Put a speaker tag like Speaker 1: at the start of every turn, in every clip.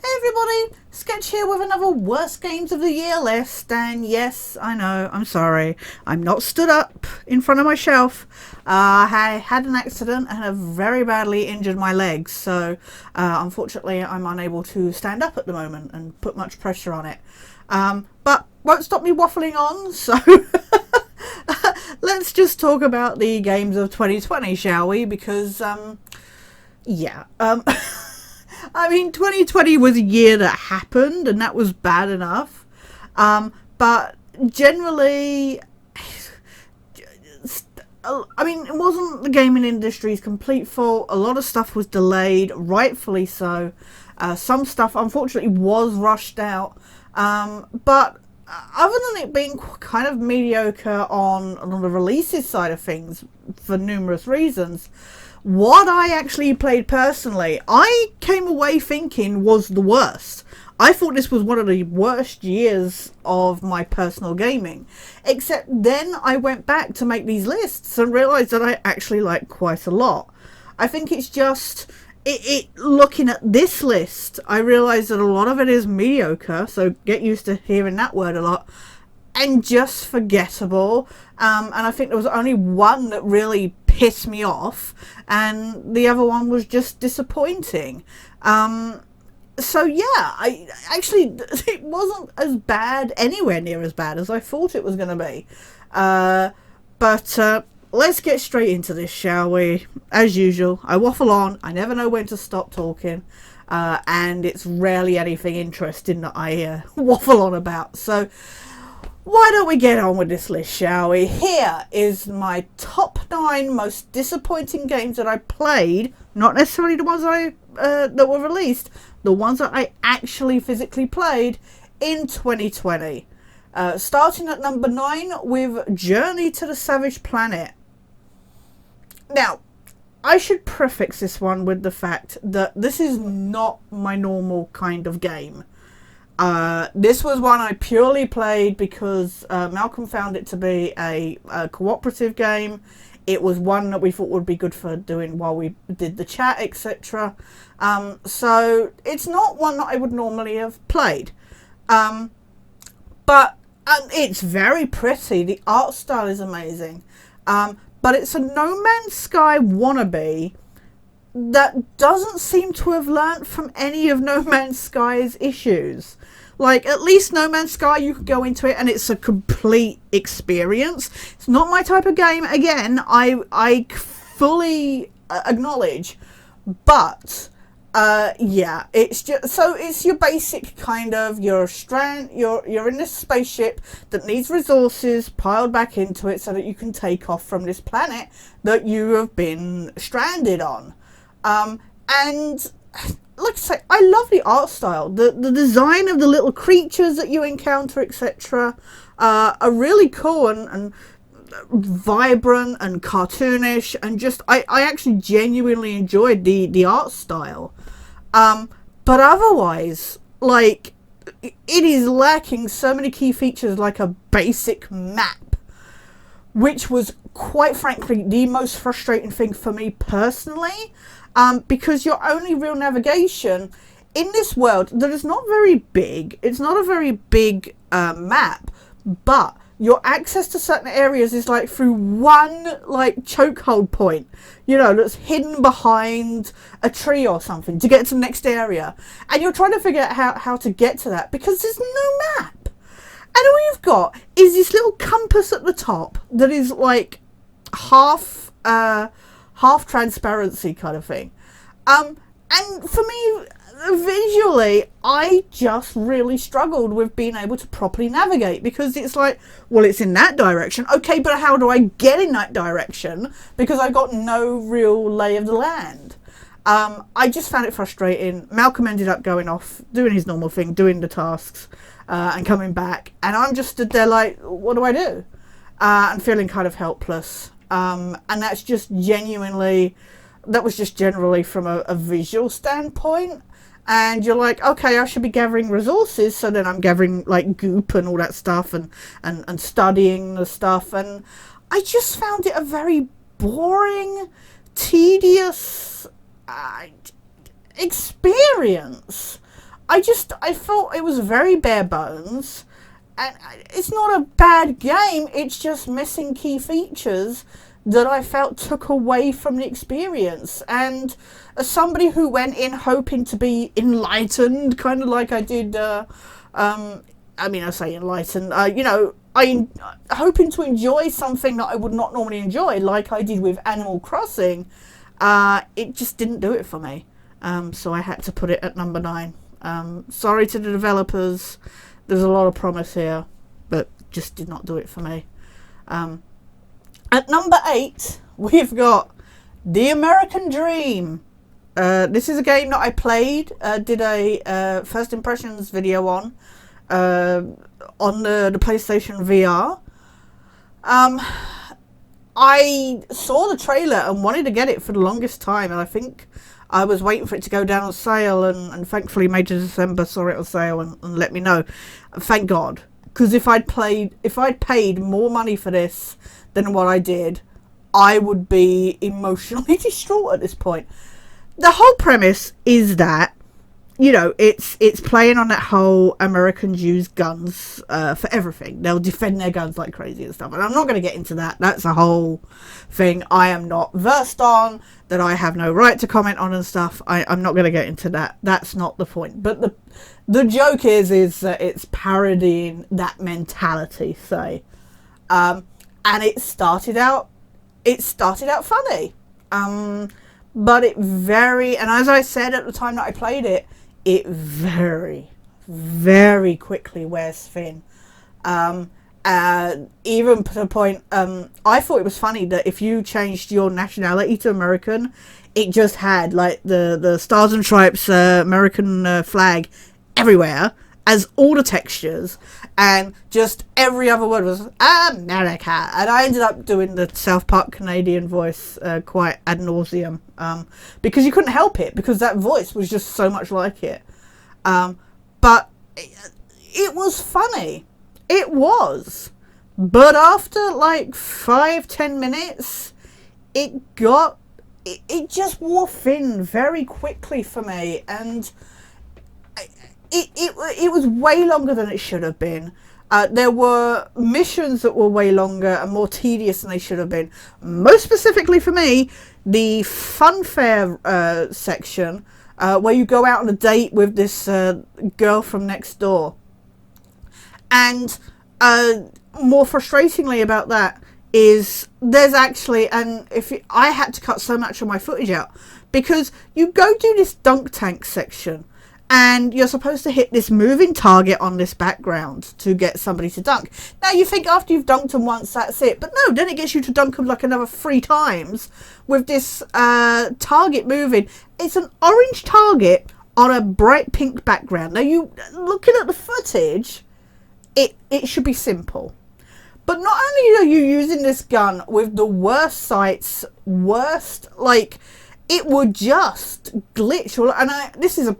Speaker 1: Hey everybody, Sketch here with another Worst Games of the Year list, and yes, I know, I'm sorry, I'm not stood up in front of my shelf. I had an accident and have very badly injured my legs, so unfortunately I'm unable to stand up at the moment and put much pressure on it. But won't stop me waffling on, so let's just talk about the games of 2020, shall we? Because, yeah, I mean, 2020 was a year that happened, and that was bad enough. But generally, I mean, it wasn't the gaming industry's complete fault. A lot of stuff was delayed, rightfully so. Some stuff, unfortunately, was rushed out. But other than it being kind of mediocre on the releases side of things, for numerous reasons, what I actually played personally, I came away thinking was the worst. I thought this was one of the worst years of my personal gaming. Except then I went back to make these lists and realised that I actually like quite a lot. I think it's just, looking at this list, I realised that a lot of it is mediocre, so get used to hearing that word a lot, and just forgettable. And I think there was only one that really pissed me off, and the other one was just disappointing. So yeah, I actually, it wasn't as bad, anywhere near as bad as I thought it was going to be. But let's get straight into this, shall we? As usual, I waffle on. I never know when to stop talking. And it's rarely anything interesting that I waffle on about. So why don't we get on with this list, shall we? Here is my top 9 most disappointing games that I played. Not necessarily the ones that were released. The ones that I actually physically played in 2020. Starting at number 9 with Journey to the Savage Planet. Now, I should prefix this one with the fact that this is not my normal kind of game. This was one I purely played because Malcolm found it to be a cooperative game. It was one that we thought would be good for doing while we did the chat, etc. So it's not one that I would normally have played. But it's very pretty. The art style is amazing. But it's a No Man's Sky wannabe that doesn't seem to have learnt from any of No Man's Sky's issues. Like, at least No Man's Sky, you could go into it and it's a complete experience. It's not my type of game, again, I fully acknowledge. But, yeah, it's just, so it's your basic kind of, you're in this spaceship that needs resources piled back into it so that you can take off from this planet that you have been stranded on. And like I say, I love the art style. The design of the little creatures that you encounter, etc., are really cool and vibrant and cartoonish, and just I actually genuinely enjoyed the art style. But otherwise, like, it is lacking so many key features, like a basic map, which was quite frankly the most frustrating thing for me personally. Because your only real navigation in this world that is not very big, it's not a very big map, but your access to certain areas is like through one like chokehold point, you know, that's hidden behind a tree or something to get to the next area, and you're trying to figure out how to get to that because there's no map, and all you've got is this little compass at the top that is like half transparency kind of thing. And for me, visually, I just really struggled with being able to properly navigate, because it's like, well, it's in that direction. Okay, but how do I get in that direction? Because I got no real lay of the land. I just found it frustrating. Malcolm ended up going off, doing his normal thing, doing the tasks, and coming back. And I'm just stood there like, what do I do? And feeling kind of helpless. And that's just genuinely, that was just generally from a visual standpoint. And you're like, okay, I should be gathering resources. So then I'm gathering like goop and all that stuff and studying the stuff. And I just found it a very boring, tedious experience. I felt it was very bare bones, and it's not a bad game. It's just missing key features that I felt took away from the experience. And as somebody who went in hoping to be enlightened, kind of like I did, I mean, I say enlightened, you know, hoping to enjoy something that I would not normally enjoy, like I did with Animal Crossing, it just didn't do it for me. So I had to put it at number 9. Sorry to the developers. There's a lot of promise here, but just did not do it for me. At number 8, we've got The American Dream. This is a game that I played, did a first impressions video on the PlayStation VR. I saw the trailer and wanted to get it for the longest time, and I think I was waiting for it to go down on sale, and thankfully Major December saw it on sale and let me know. Thank God, because if I'd paid more money for this than what I did, I would be emotionally distraught at this point. The whole premise is that, you know, it's playing on that whole Americans use guns for everything. They'll defend their guns like crazy and stuff. And I'm not going to get into that. That's a whole thing I am not versed on, that I have no right to comment on and stuff. I'm not going to get into that. That's not the point. But the joke is that it's parodying that mentality, say. And it started out funny. But it and as I said at the time that I played it, it very, very quickly wears thin. Even to the point, I thought it was funny that if you changed your nationality to American, it just had like the Stars and Stripes American flag everywhere as all the textures, and just every other word was America. And I ended up doing the South Park Canadian voice quite ad nauseum, because you couldn't help it, because that voice was just so much like it. But it was funny. It was. But after like 5-10 minutes, it just wore thin very quickly for me, and it was way longer than it should have been. There were missions that were way longer and more tedious than they should have been. Most specifically for me, the funfair section, where you go out on a date with this girl from next door. And more frustratingly about that is there's actually, and I had to cut so much of my footage out, because you go do this dunk tank section, and you're supposed to hit this moving target on this background to get somebody to dunk. Now, you think after you've dunked them once, that's it. But no, then it gets you to dunk them like another 3 times with this target moving. It's an orange target on a bright pink background. Now, you looking at the footage, it should be simple. But not only are you using this gun with the worst sights, it would just glitch. And this is a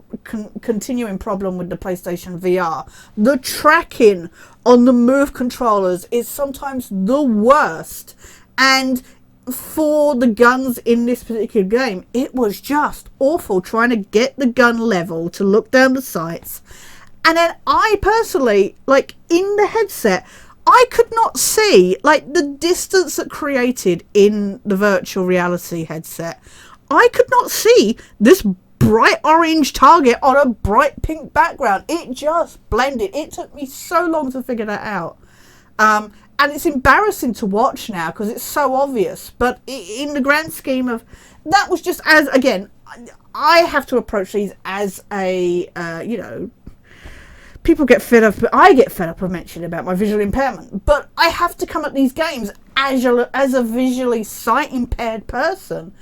Speaker 1: continuing problem with the PlayStation VR. The tracking on the Move controllers is sometimes the worst. And for the guns in this particular game, it was just awful trying to get the gun level to look down the sights. And then I personally, in the headset, I could not see, the distance that created in the virtual reality headset. I could not see this bright orange target on a bright pink background. It just blended. It took me so long to figure that out. And it's embarrassing to watch now because it's so obvious. But in the grand scheme of, that was just as, again, I have to approach these as a, people get fed up, but I get fed up of mentioning about my visual impairment. But I have to come at these games as a visually sight-impaired person.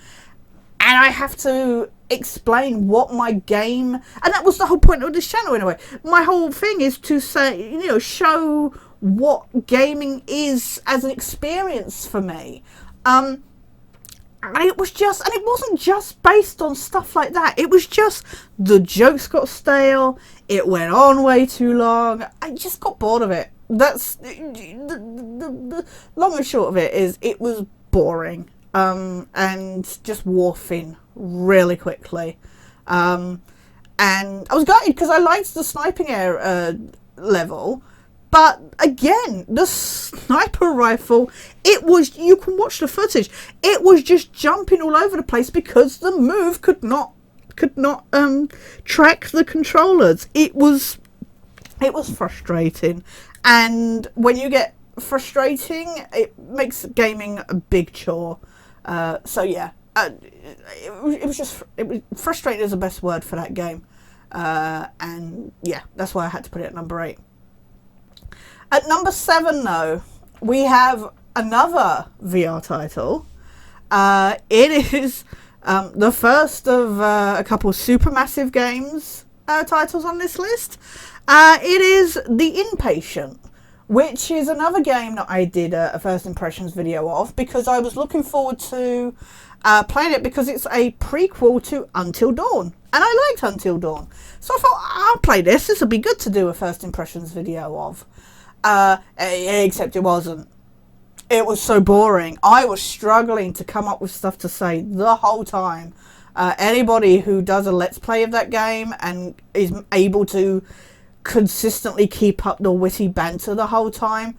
Speaker 1: And I have to explain what my game... And that was the whole point of this channel, in a way. My whole thing is to say, show what gaming is as an experience for me. And it wasn't just based on stuff like that. It was just the jokes got stale. It went on way too long. I just got bored of it. That's the long and short of it is it was boring. And just wore thin really quickly. And and I was gutted because I liked the sniping level. But again, the sniper rifle, it was, you can watch the footage, it was just jumping all over the place because the move could not track the controllers. It was frustrating, and when you get frustrating, it makes gaming a big chore. So yeah, it was frustrating is the best word for that game, and yeah, that's why I had to put it at number 8. At number 7, though, we have another VR title. It is the first of a couple of Supermassive Games titles on this list. It is The Inpatient, which is another game that I did a first impressions video of because I was looking forward to playing it because it's a prequel to Until Dawn. And I liked Until Dawn. So I thought, I'll play this. This would be good to do a first impressions video of. Except it wasn't. It was so boring. I was struggling to come up with stuff to say the whole time. Anybody who does a let's play of that game and is able to consistently keep up the witty banter the whole time,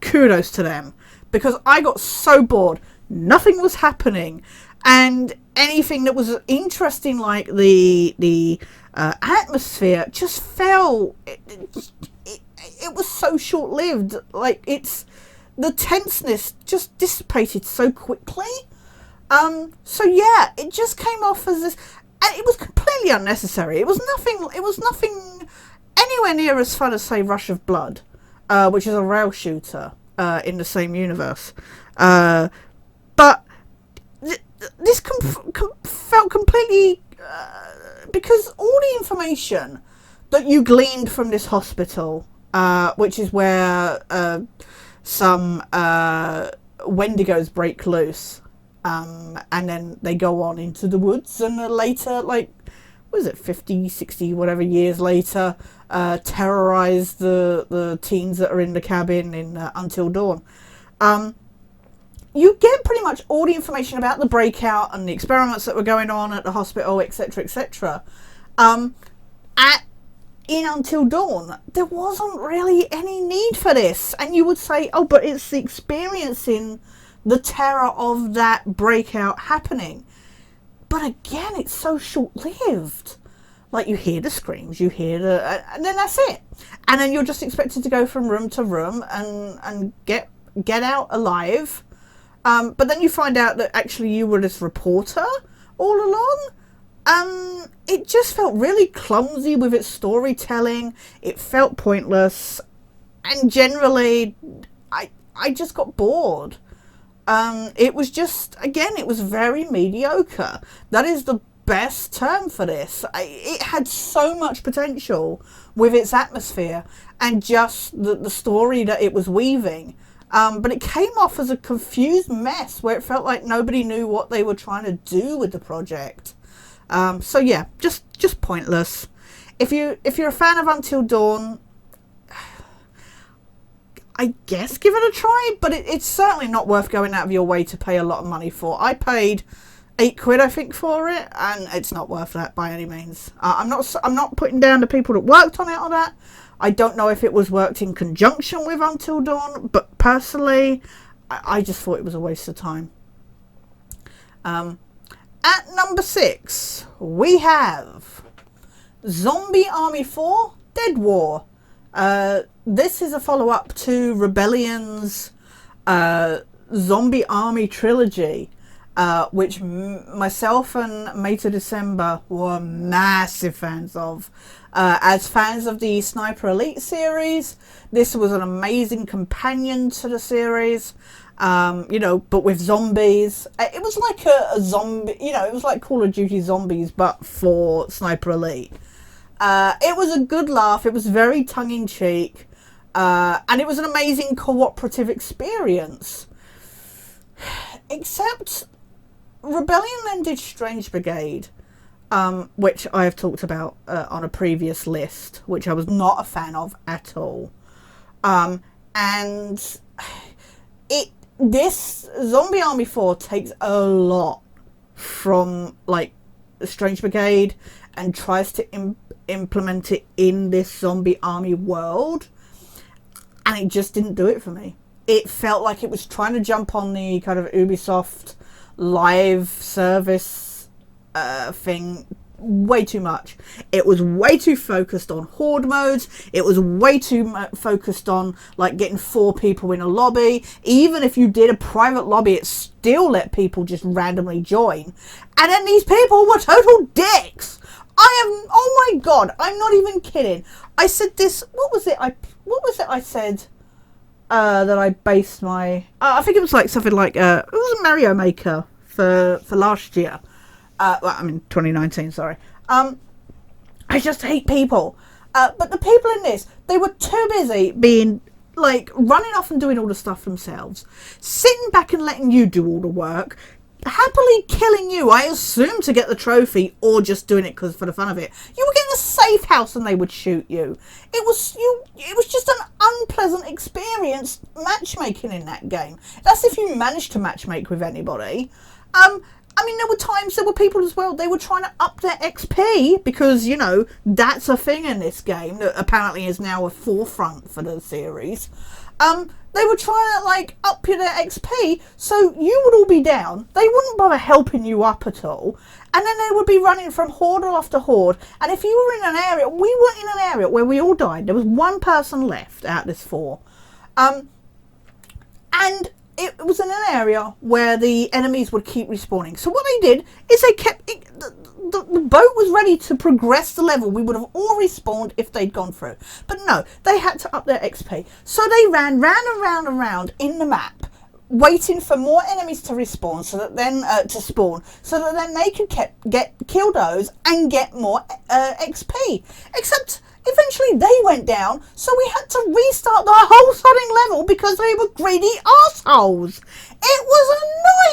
Speaker 1: kudos to them. Because I got so bored. Nothing was happening. And anything that was interesting, like the atmosphere, just fell. It was so short-lived. Like, the tenseness just dissipated so quickly. So yeah, it just came off as this, and it was completely unnecessary. It was nothing anywhere near as fun as, say, Rush of Blood, which is a rail shooter in the same universe. But this felt completely because all the information that you gleaned from this hospital, which is where some Wendigos break loose, and then they go on into the woods, and later, like, what is it, 50, 60, whatever years later, terrorize the teens that are in the cabin in Until Dawn. You get pretty much all the information about the breakout and the experiments that were going on at the hospital, etc., etc. In Until Dawn, there wasn't really any need for this. And you would say, oh, but it's the experiencing the terror of that breakout happening. But again, it's so short-lived. Like, you hear the screams, you hear and then that's it. And then you're just expected to go from room to room and get out alive. But then you find out that actually you were this reporter all along. It just felt really clumsy with its storytelling. It felt pointless, and generally, I just got bored. It was just, again, it was very mediocre. That is the best term for this. It had so much potential with its atmosphere and just the story that it was weaving. But it came off as a confused mess where it felt like nobody knew what they were trying to do with the project. So yeah, just pointless. If you're a fan of Until Dawn, I guess give it a try, but it's certainly not worth going out of your way to pay a lot of money for. I paid £8, I think, for it, and it's not worth that by any means. I'm not putting down the people that worked on it or that. I don't know if it was worked in conjunction with Until Dawn, but personally, I just thought it was a waste of time. At number 6, we have Zombie Army 4 Dead War. This is a follow-up to Rebellion's Zombie Army trilogy, which myself and Mate of December were massive fans of. As fans of the Sniper Elite series, this was an amazing companion to the series. But with zombies. It was like a zombie, it was like Call of Duty Zombies, but for Sniper Elite. It was a good laugh. It was very tongue-in-cheek. And it was an amazing cooperative experience. Except Rebellion then did Strange Brigade, which I have talked about on a previous list, which I was not a fan of at all. And this Zombie Army 4 takes a lot from, like, Strange Brigade and tries to implement it in this zombie army world, and it just didn't do it for me. It felt like it was trying to jump on the kind of Ubisoft live service thing way too much. It was way too focused on horde modes. It was way too focused on like getting 4 people in a lobby. Even if you did a private lobby, it still let people just randomly join. And then these people were total dicks. Oh my god, I'm not even kidding. I said this, what was it I said that I based my, I think it was like something like, it was a Mario Maker for last year. Well, I mean 2019, sorry. I just hate people. But the people in this, they were too busy being like running off and doing all the stuff themselves, sitting back and letting you do all the work, happily killing you, I assume, to get the trophy, or just doing it for the fun of it. You were getting a safe house and they would shoot you. It was just an unpleasant experience matchmaking in that game. That's if you managed to matchmake with anybody. I mean, there were people as well, they were trying to up their XP, because, you know, that's a thing in this game that apparently is now a forefront for the series. They were trying to, like, up their XP, so you would all be down. They wouldn't bother helping you up at all. And then they would be running from horde after horde. And if you were in an area, we were in an area where we all died. There was one person left out of this 4. And it was in an area where the enemies would keep respawning. So what they did is they kept... The boat was ready to progress the level. We would have all respawned if they'd gone through. But no, they had to up their XP. So they ran around in the map, waiting for more enemies to respawn, so that then to spawn, so that then they could kill those and get more XP. Except eventually they went down, so we had to restart the whole sodding level because they were greedy assholes. It was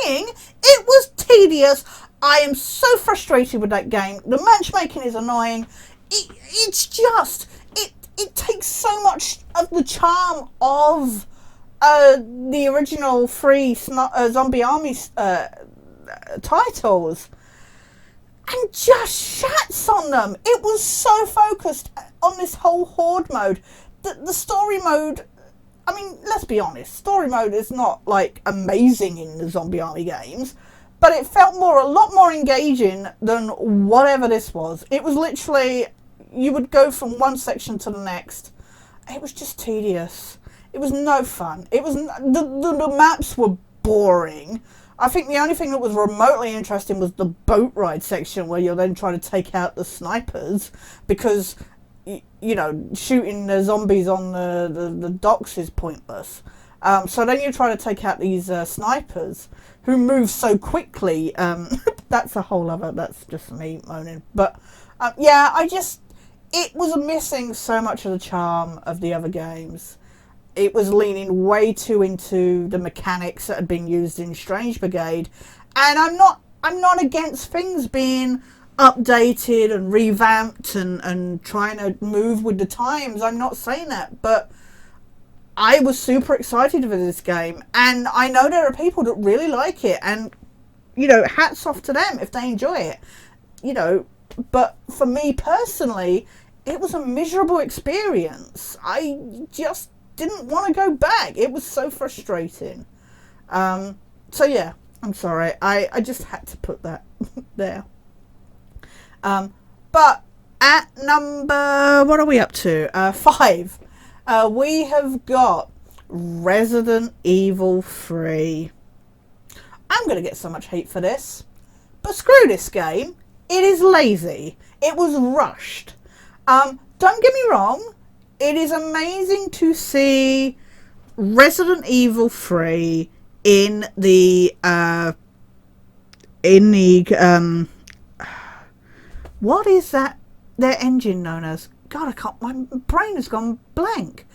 Speaker 1: annoying. It was tedious. I am so frustrated with that game. The matchmaking is annoying. It's just, it takes so much of the charm of the original 3 Zombie Army titles and just shats on them. It was so focused on this whole horde mode. The story mode, I mean, let's be honest, story mode is not like amazing in the Zombie Army games. But it felt a lot more engaging than whatever this was. It was literally, you would go from one section to the next. It was just tedious. It was no fun. It was the maps were boring. I think the only thing that was remotely interesting was the boat ride section, where you're then trying to take out the snipers, because you know, shooting the zombies on the docks is pointless. So then you try to take out these snipers who move so quickly. That's a whole other, that's just me moaning. But yeah, it was missing so much of the charm of the other games. It was leaning way too into the mechanics that had been used in Strange Brigade. And I'm not against things being updated and revamped and trying to move with the times. I'm not saying that, but I was super excited for this game, and I know there are people that really like it, and, you know, hats off to them if they enjoy it, you know, but for me personally, it was a miserable experience. I just didn't want to go back. It was so frustrating. So yeah, I'm sorry. I just had to put that there. But at number, what are we up to? 5. We have got Resident Evil 3. I'm going to get so much hate for this, but screw this game. It is lazy. It was rushed. Don't get me wrong. It is amazing to see Resident Evil 3 in the what is that? Their engine known as? God, my brain has gone blank.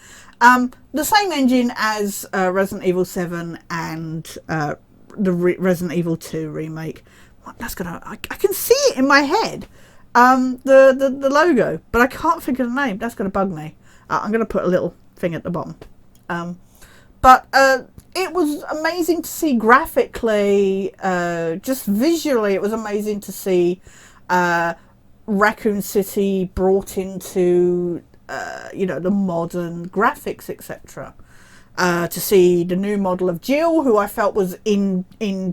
Speaker 1: The same engine as Resident Evil 7 and the Resident Evil 2 remake. I can see it in my head. The logo, but I can't think of the name. That's gonna bug me. I'm gonna put a little thing at the bottom. But it was amazing to see graphically, just visually, it was amazing to see Raccoon City brought into, the modern graphics, etc. To see the new model of Jill, who I felt was in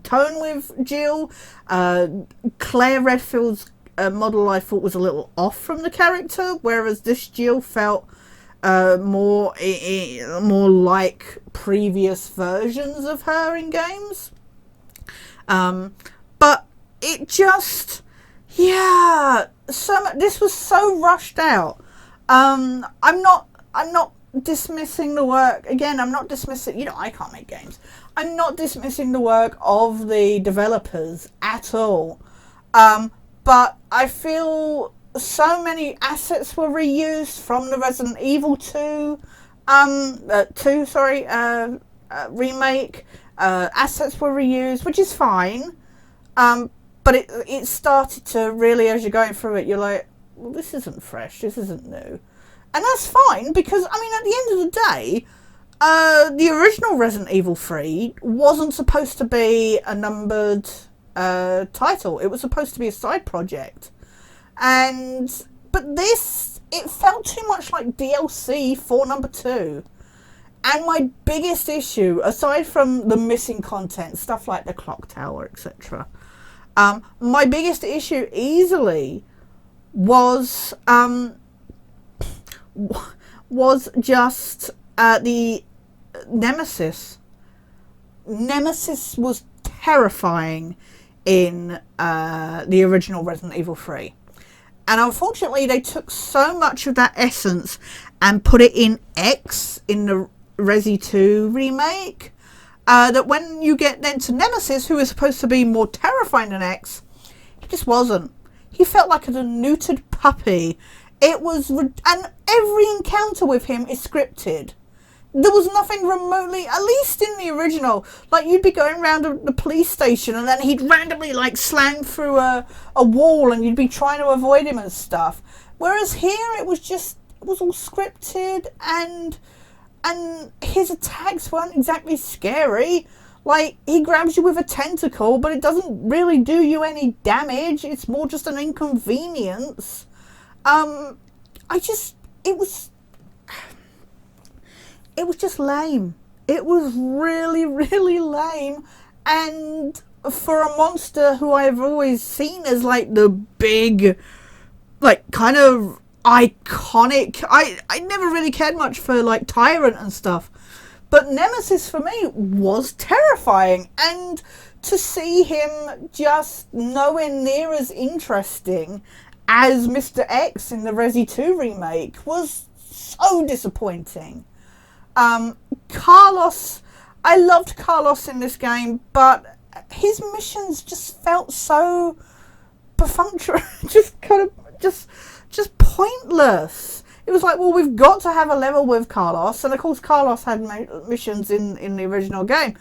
Speaker 1: tone with Jill. Claire Redfield's model I thought was a little off from the character, whereas this Jill felt more like previous versions of her in games. But it just, this was so rushed out. I'm not dismissing the work. Again, I'm not dismissing, I can't make games. I'm not dismissing the work of the developers at all. But I feel so many assets were reused from the Resident Evil 2 remake. Assets were reused, which is fine. But it started to really, as you're going through it, you're like, well, this isn't fresh, this isn't new. And that's fine, because, I mean, at the end of the day, the original Resident Evil 3 wasn't supposed to be a numbered title. It was supposed to be a side project. But this, it felt too much like DLC for number 2. And my biggest issue, aside from the missing content, stuff like the clock tower, etc., my biggest issue easily was just the Nemesis. Nemesis was terrifying in the original Resident Evil 3. And unfortunately, they took so much of that essence and put it in X in the Resi 2 remake, that when you get then to Nemesis, who is supposed to be more terrifying than X, he just wasn't. He felt like a neutered puppy. It was, and every encounter with him is scripted. There was nothing remotely, at least in the original, like you'd be going around the police station and then he'd randomly like slam through a wall and you'd be trying to avoid him and stuff. Whereas here it was all scripted, and his attacks weren't exactly scary. Like, he grabs you with a tentacle, but it doesn't really do you any damage. It's more just an inconvenience. It was just lame. It was really, really lame. And for a monster who I've always seen as like the big, like kind of iconic, I never really cared much for like Tyrant and stuff. But Nemesis for me was terrifying. And to see him just nowhere near as interesting as Mr. X in the Resi 2 remake was so disappointing. Carlos, I loved Carlos in this game, but his missions just felt so perfunctory, just pointless. It was like, well, we've got to have a level with Carlos, and of course Carlos had missions in the original game,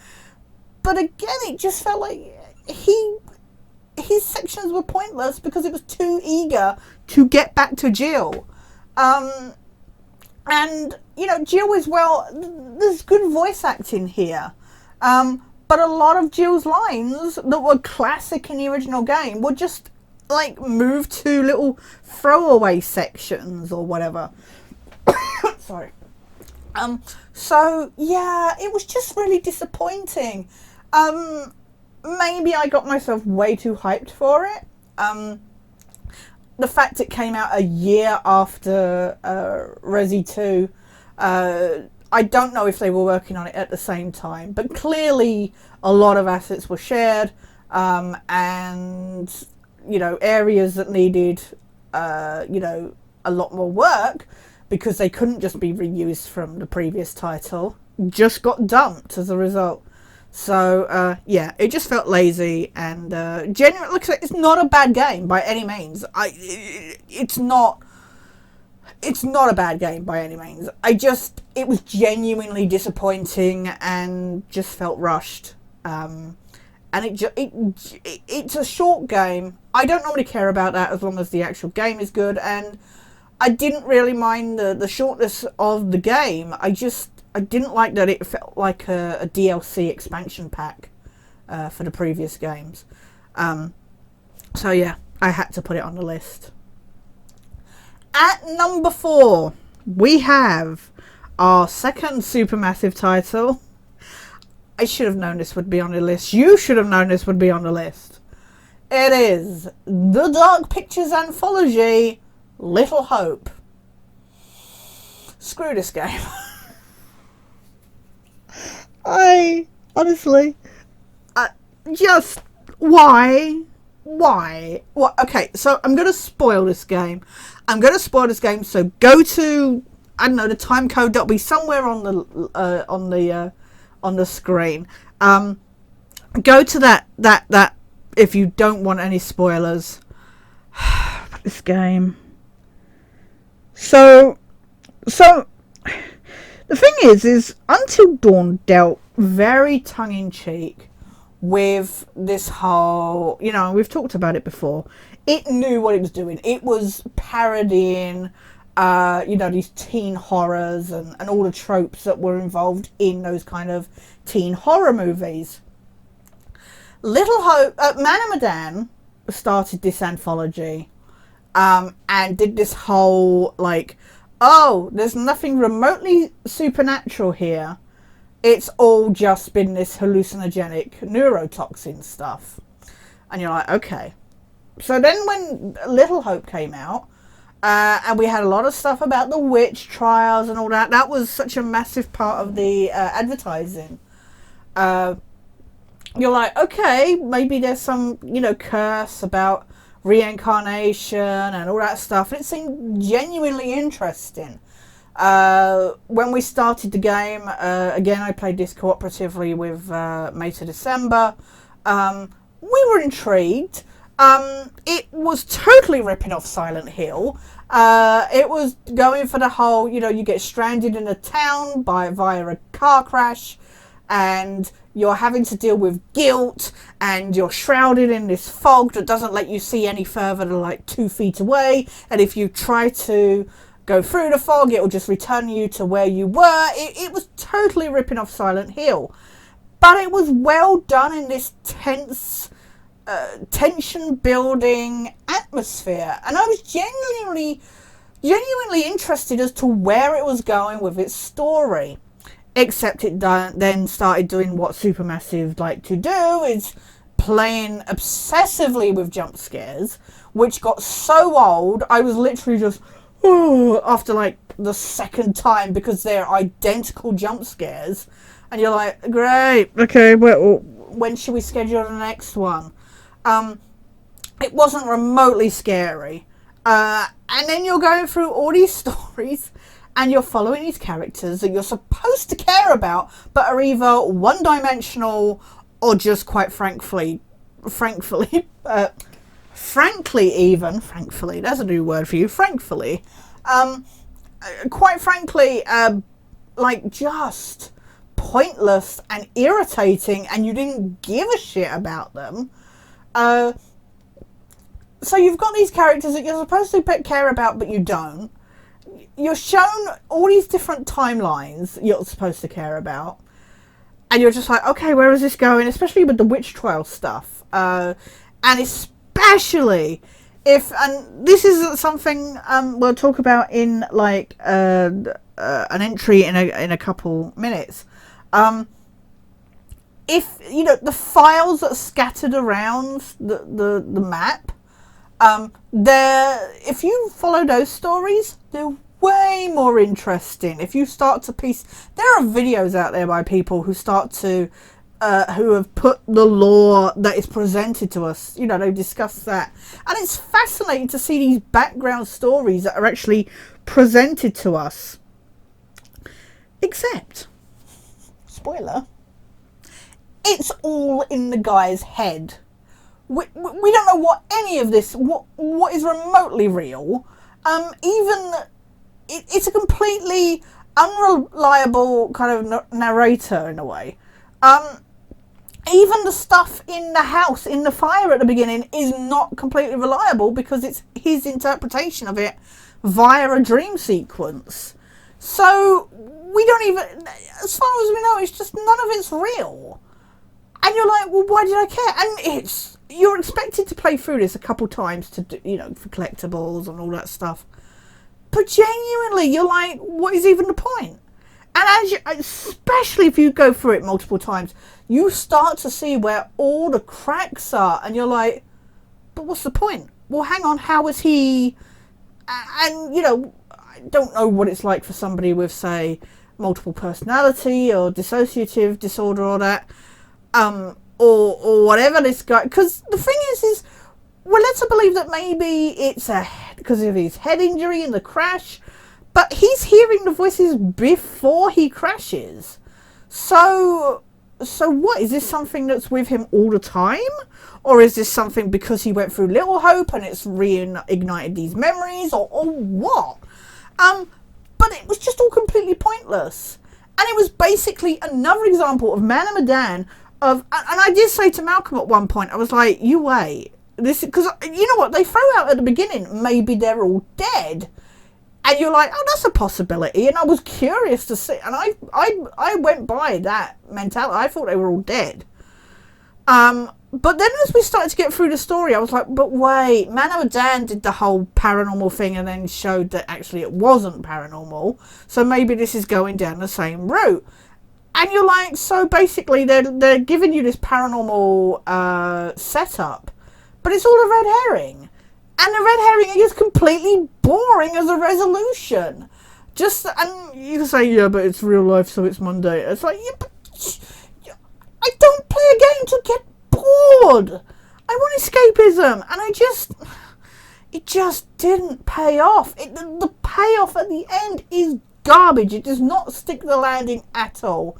Speaker 1: but again, it just felt like his sections were pointless because it was too eager to get back to Jill. And, Jill as well, there's good voice acting here. But a lot of Jill's lines that were classic in the original game were just, like, moved to little throwaway sections or whatever. Sorry. So, yeah, it was just really disappointing. Maybe I got myself way too hyped for it. The fact it came out a year after Resi 2, I don't know if they were working on it at the same time, but clearly a lot of assets were shared, and, areas that needed, a lot more work, because they couldn't just be reused from the previous title, just got dumped as a result. So, it just felt lazy, and genuinely, looks like it's not a bad game by any means. It's not a bad game by any means. It was genuinely disappointing and just felt rushed. And it's a short game. I don't normally care about that as long as the actual game is good, and I didn't really mind the shortness of the game. I didn't like that it felt like a DLC expansion pack for the previous games. So yeah, I had to put it on the list. At number 4, we have our second Supermassive title. I should have known this would be on the list. You should have known this would be on the list. It is the Dark Pictures anthology, Little Hope. Screw this game. I honestly, just why? What? Okay, so I'm gonna spoil this game. So go to, I don't know, the time code that'll be somewhere on the screen. Go to that if you don't want any spoilers. This game. So the thing is Until Dawn dealt very tongue-in-cheek with this whole, you know, we've talked about it before. It knew what it was doing. It was parodying, you know, these teen horrors and all the tropes that were involved in those kind of teen horror movies. Little Hope, Man of Medan started this anthology, and did this whole, like, oh, there's nothing remotely supernatural here. It's all just been this hallucinogenic neurotoxin stuff. And you're like, okay. So then when Little Hope came out, and we had a lot of stuff about the witch trials and all that, that was such a massive part of the advertising. You're like, okay, maybe there's some, you know, curse about reincarnation and all that stuff. And it seemed genuinely interesting. When we started the game, again, I played this cooperatively with Mate of December. We were intrigued. It was totally ripping off Silent Hill. It was going for the whole, you know, you get stranded in a town via a car crash, and you're having to deal with guilt, and you're shrouded in this fog that doesn't let you see any further than like 2 feet away. And if you try to go through the fog, it will just return you to where you were. It was totally ripping off Silent Hill. But it was well done in this tense, tension-building atmosphere. And I was genuinely interested as to where it was going with its story. Except it then started doing what Supermassive like to do, is playing obsessively with jump scares, which got so old, I was literally just, oh, after like the second time, because they're identical jump scares. And you're like, great, okay, well, when should we schedule the next one? It wasn't remotely scary. And then you're going through all these stories, and you're following these characters that you're supposed to care about, but are either one-dimensional or just quite frankly, that's a new word for you, frankly, quite frankly, like just pointless and irritating, and you didn't give a shit about them. So you've got these characters that you're supposed to care about, but you don't. You're shown all these different timelines you're supposed to care about, and you're just like, okay, where is this going? Especially with the witch trial stuff, and especially if, and this is something we'll talk about in like an entry in a couple minutes. If you know the files that are scattered around the map, if you follow those stories, they're way more interesting. If you start to piece, there are videos out there by people who start to who have put the lore that is presented to us, you know, they discuss that, and it's fascinating to see these background stories that are actually presented to us. Except, spoiler, it's all in the guy's head. We don't know what any of this, what is remotely real. It's a completely unreliable kind of narrator in a way. Even the stuff in the house, in the fire at the beginning, is not completely reliable because it's his interpretation of it via a dream sequence. So we don't even, as far as we know, it's just none of it's real. And you're like, well, why did I care? And you're expected to play through this a couple times to do, you know, for collectibles and all that stuff. But genuinely, you're like, what is even the point? And especially if you go through it multiple times, you start to see where all the cracks are, and you're like, but what's the point? Well, hang on, how is he? And, you know, I don't know what it's like for somebody with, say, multiple personality or dissociative disorder or that, or whatever this guy, because the thing is, we're led to believe that maybe it's because of his head injury in the crash, but he's hearing the voices before he crashes. So what? Is this something that's with him all the time? Or is this something because he went through Little Hope and it's reignited these memories? Or what? But it was just all completely pointless. And it was basically another example of Man of Medan and I did say to Malcolm at one point, I was like, you wait. Because you know what? They throw out at the beginning, maybe they're all dead. And you're like, oh, that's a possibility. And I was curious to see. And I went by that mentality. I thought they were all dead. But then as we started to get through the story, I was like, but wait, Man of Medan did the whole paranormal thing and then showed that actually it wasn't paranormal. So maybe this is going down the same route. And you're like, so basically they're giving you this paranormal setup. But it's all a red herring. And the red herring is completely boring as a resolution. And you can say, yeah, but it's real life, so it's Monday. It's like, yeah, but I don't play a game to get bored. I want escapism. And it just didn't pay off. The payoff at the end is garbage. It does not stick the landing at all.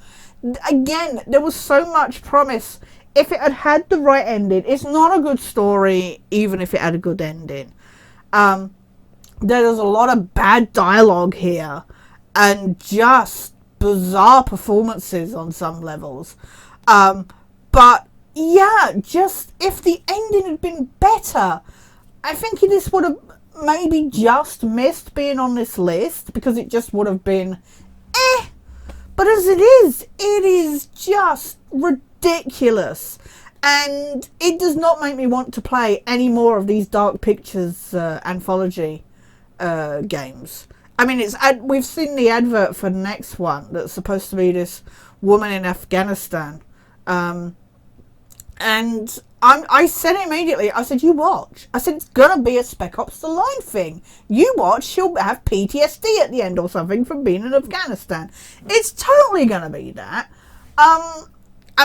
Speaker 1: Again, there was so much promise. If it had the right ending, it's not a good story, even if it had a good ending. There's a lot of bad dialogue here, and just bizarre performances on some levels. But yeah, just if the ending had been better, I think this would have maybe just missed being on this list, because it just would have been But as it is just ridiculous, and it does not make me want to play any more of these Dark Pictures anthology games. I mean, we've seen the advert for the next one that's supposed to be this woman in Afghanistan, and I said immediately, I said, you watch. I said, it's gonna be a Spec Ops The Line thing. You watch, she'll have PTSD at the end or something from being in Afghanistan. It's totally gonna be that. I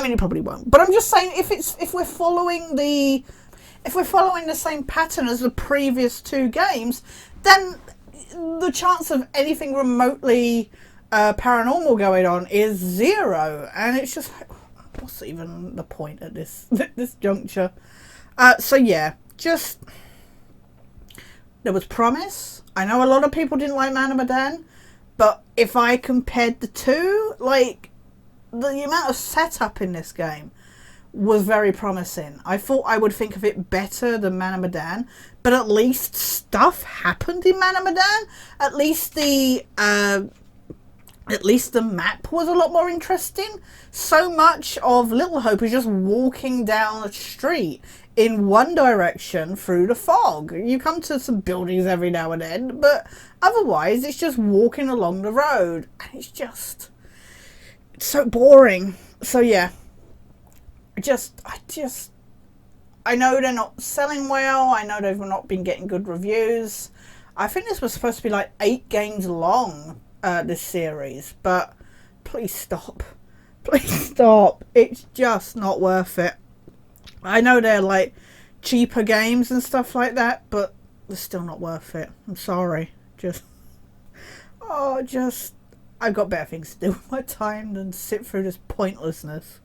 Speaker 1: mean, it probably won't, but I'm just saying, if we're following the same pattern as the previous two games, then the chance of anything remotely paranormal going on is zero, and it's just like, what's even the point at this juncture? So yeah, just there was promise. I know a lot of people didn't like Man of Medan, but if I compared the two, like, the amount of setup in this game was very promising. I thought I would think of it better than Man of Medan, but at least stuff happened in Man of Medan. At least the map was a lot more interesting. So much of Little Hope is just walking down a street in one direction through the fog. You come to some buildings every now and then, but otherwise it's just walking along the road, and it's so boring. So yeah, I know they're not selling well. I know they've not been getting good reviews. I think this was supposed to be like 8 games long, this series, but please stop. Please stop. It's just not worth it. I know they're like cheaper games and stuff like that, but they're still not worth it. I'm sorry. I've got better things to do with my time than sit through this pointlessness.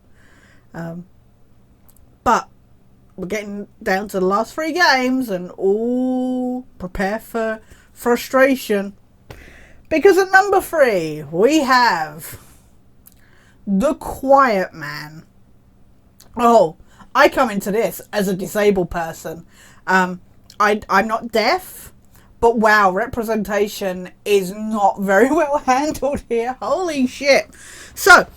Speaker 1: But we're getting down to the last 3 games, and prepare for frustration. Because at number 3, we have The Quiet Man. Oh, I come into this as a disabled person. I'm not deaf, but wow, representation is not very well handled here. Holy shit. So,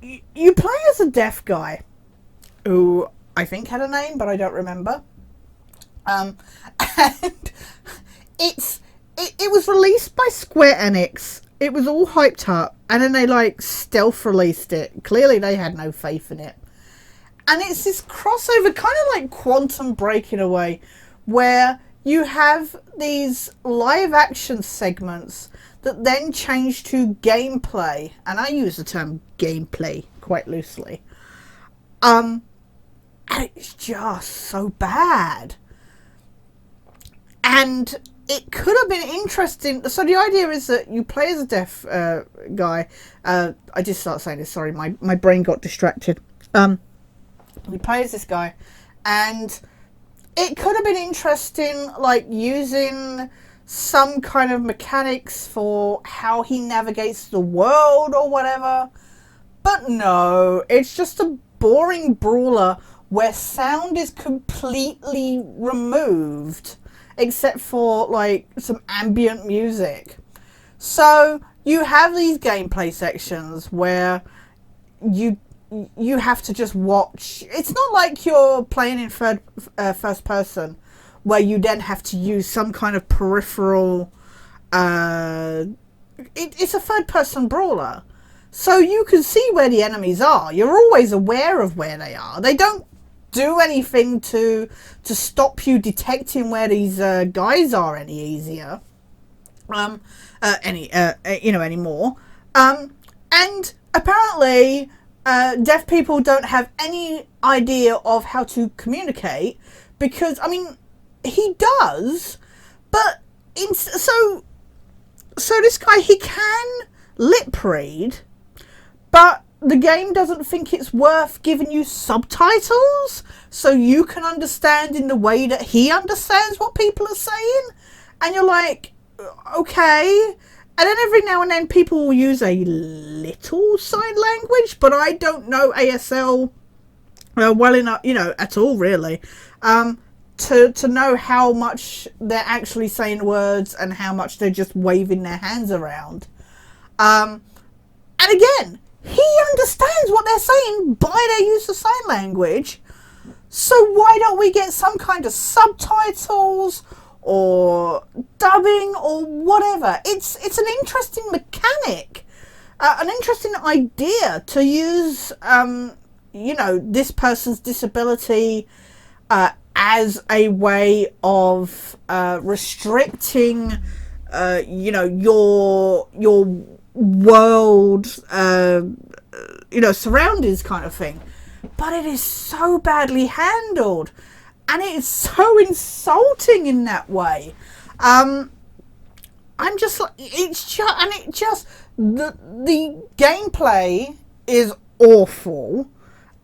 Speaker 1: you play as a deaf guy who I think had a name, but I don't remember. And it was released by Square Enix. It was all hyped up, and then they like stealth released it. Clearly, they had no faith in it. And it's this crossover, kind of like Quantum Break in a way, where you have these live action segments that then change to gameplay. And I use the term gameplay quite loosely. And it's just so bad. And it could have been interesting. So the idea is that you play as a deaf guy. I just started saying this, sorry, my brain got distracted. We play as this guy, and it could have been interesting, like using some kind of mechanics for how he navigates the world or whatever. But no, it's just a boring brawler where sound is completely removed, except for like some ambient music. So you have these gameplay sections where you have to just watch. It's not like you're playing in first person, where you then have to use some kind of peripheral. It's a third person brawler, so you can see where the enemies are. You're always aware of where they are. They don't do anything to stop you detecting where these guys are any easier. Anymore. And apparently, deaf people don't have any idea of how to communicate, because, I mean, he does, but so this guy, he can lip read, but the game doesn't think it's worth giving you subtitles so you can understand in the way that he understands what people are saying. And you're like, okay. And then every now and then people will use a little sign language, but I don't know ASL well enough, at all really, to know how much they're actually saying words and how much they're just waving their hands around. And again, he understands what they're saying by their use of sign language. So why don't we get some kind of subtitles or dubbing or whatever? It's an interesting mechanic, an interesting idea to use, this person's disability as a way of restricting, your world, surroundings kind of thing. But it is so badly handled, and it is so insulting in that way. I'm just like, the gameplay is awful.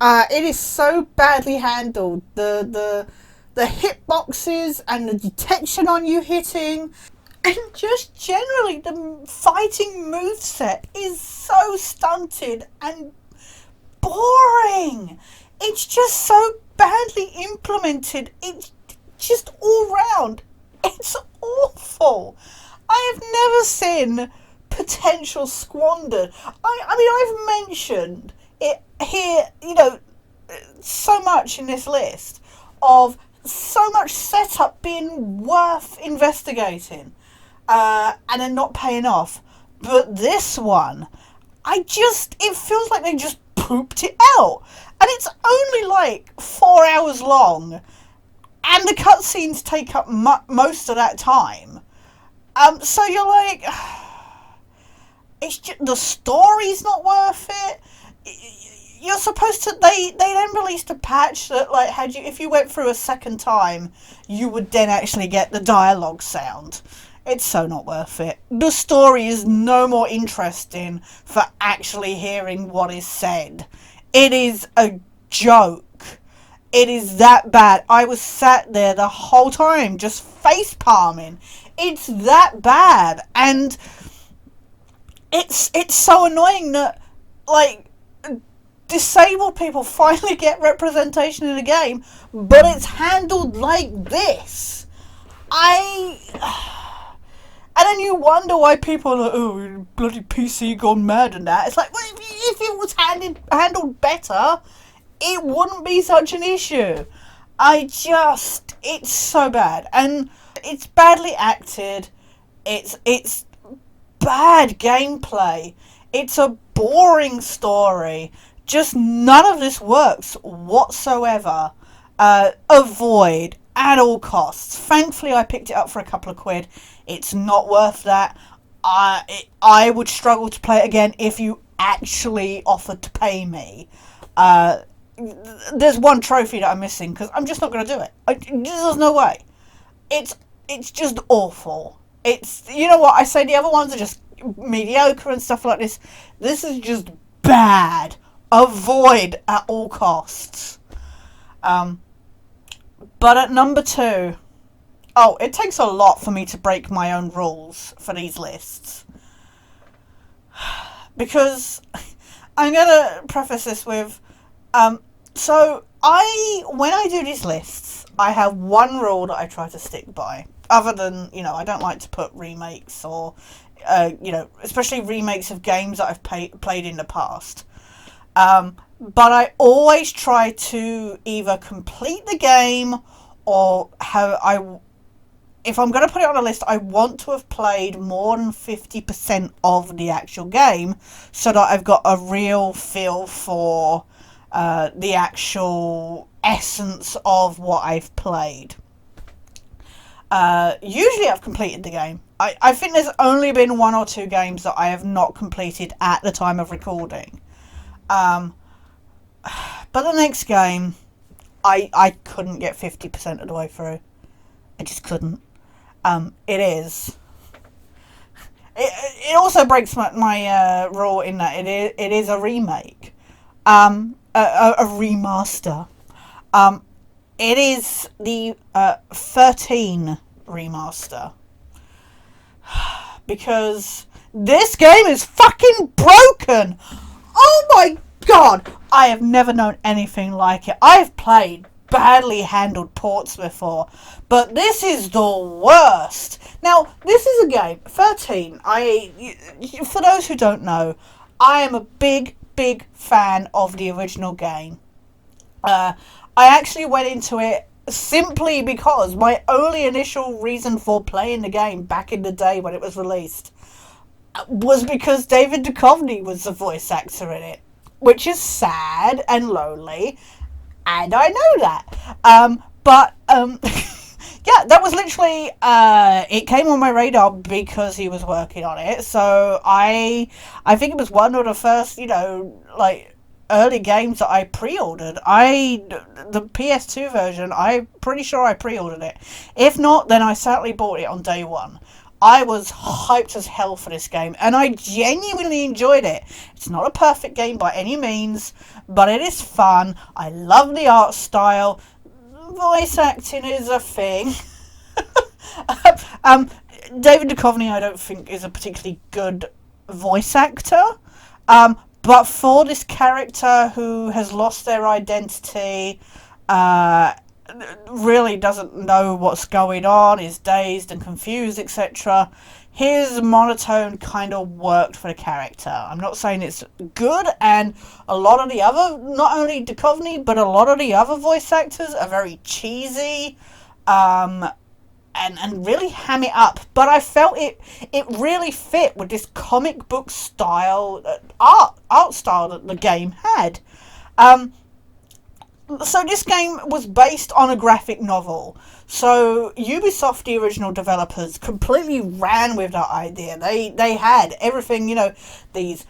Speaker 1: It is so badly handled. The hitboxes and the detection on you hitting, and just generally the fighting moveset is so stunted and boring. It's just so badly implemented. It's just all round. It's awful. I have never seen potential squandered. I mean, I've mentioned it here, so much in this list of so much setup being worth investigating, and then not paying off. But this one, it feels like they just pooped it out. And it's only like 4 hours long, and the cutscenes take up most of that time. So you're like, it's just, the story's not worth it. You're supposed to. They then released a patch that like if you went through a second time, you would then actually get the dialogue sound. It's so not worth it. The story is no more interesting for actually hearing what is said. It is a joke. It is that bad. I was sat there the whole time just face palming. It's that bad, and it's so annoying that like disabled people finally get representation in the game, but it's handled like this. And then you wonder why people are like, oh, bloody PC gone mad and that. It's like, well, if it was handled better, it wouldn't be such an issue. It's so bad. And it's badly acted. It's bad gameplay. It's a boring story. Just none of this works whatsoever. Avoid at all costs. Thankfully, I picked it up for a couple of quid. It's not worth that. I would struggle to play it again if you actually offered to pay me. There's one trophy that I'm missing because I'm just not going to do it. There's no way. It's just awful. It's, you know what, I say the other ones are just mediocre and stuff like this. This is just bad. Avoid at all costs. But at number 2, oh, it takes a lot for me to break my own rules for these lists. Because I'm going to preface this with, so when I do these lists, I have one rule that I try to stick by. Other than, I don't like to put remakes or, especially remakes of games that I've played in the past. But I always try to either complete the game or if I'm going to put it on a list, I want to have played more than 50% of the actual game so that I've got a real feel for the actual essence of what I've played. Usually I've completed the game. I think there's only been 1 or 2 games that I have not completed at the time of recording. But the next game, I couldn't get 50% of the way through. I just couldn't. It also breaks my rule in that it is a remake. A remaster. It is the 13 remaster. Because this game is fucking broken! Oh my god! I have never known anything like it. I've played badly handled ports before, but this is the worst. Now, this is a game, 13. For those who don't know, I am a big fan of the original game. I actually went into it simply because my only initial reason for playing the game back in the day when it was released was because David Duchovny was the voice actor in it, which is sad and lonely, and I know that. Yeah, that was literally, it came on my radar because he was working on it, so I think it was one of the first, early games that I pre-ordered. The PS2 version, I'm pretty sure I pre-ordered it. If not, then I certainly bought it on day one. I was hyped as hell for this game, and I genuinely enjoyed it. It's not a perfect game by any means, but it is fun. I love the art style. Voice acting is a thing. David Duchovny, I don't think, is a particularly good voice actor. But for this character who has lost their identity, really doesn't know what's going on, is dazed and confused, etc., his monotone kind of worked for the character. I'm not saying it's good, and a lot of the other, not only Duchovny, but a lot of the other voice actors are very cheesy, and really ham it up. But I felt it really fit with this comic book style, art style that the game had. So this game was based on a graphic novel. So Ubisoft, the original developers, completely ran with that idea. They had everything, these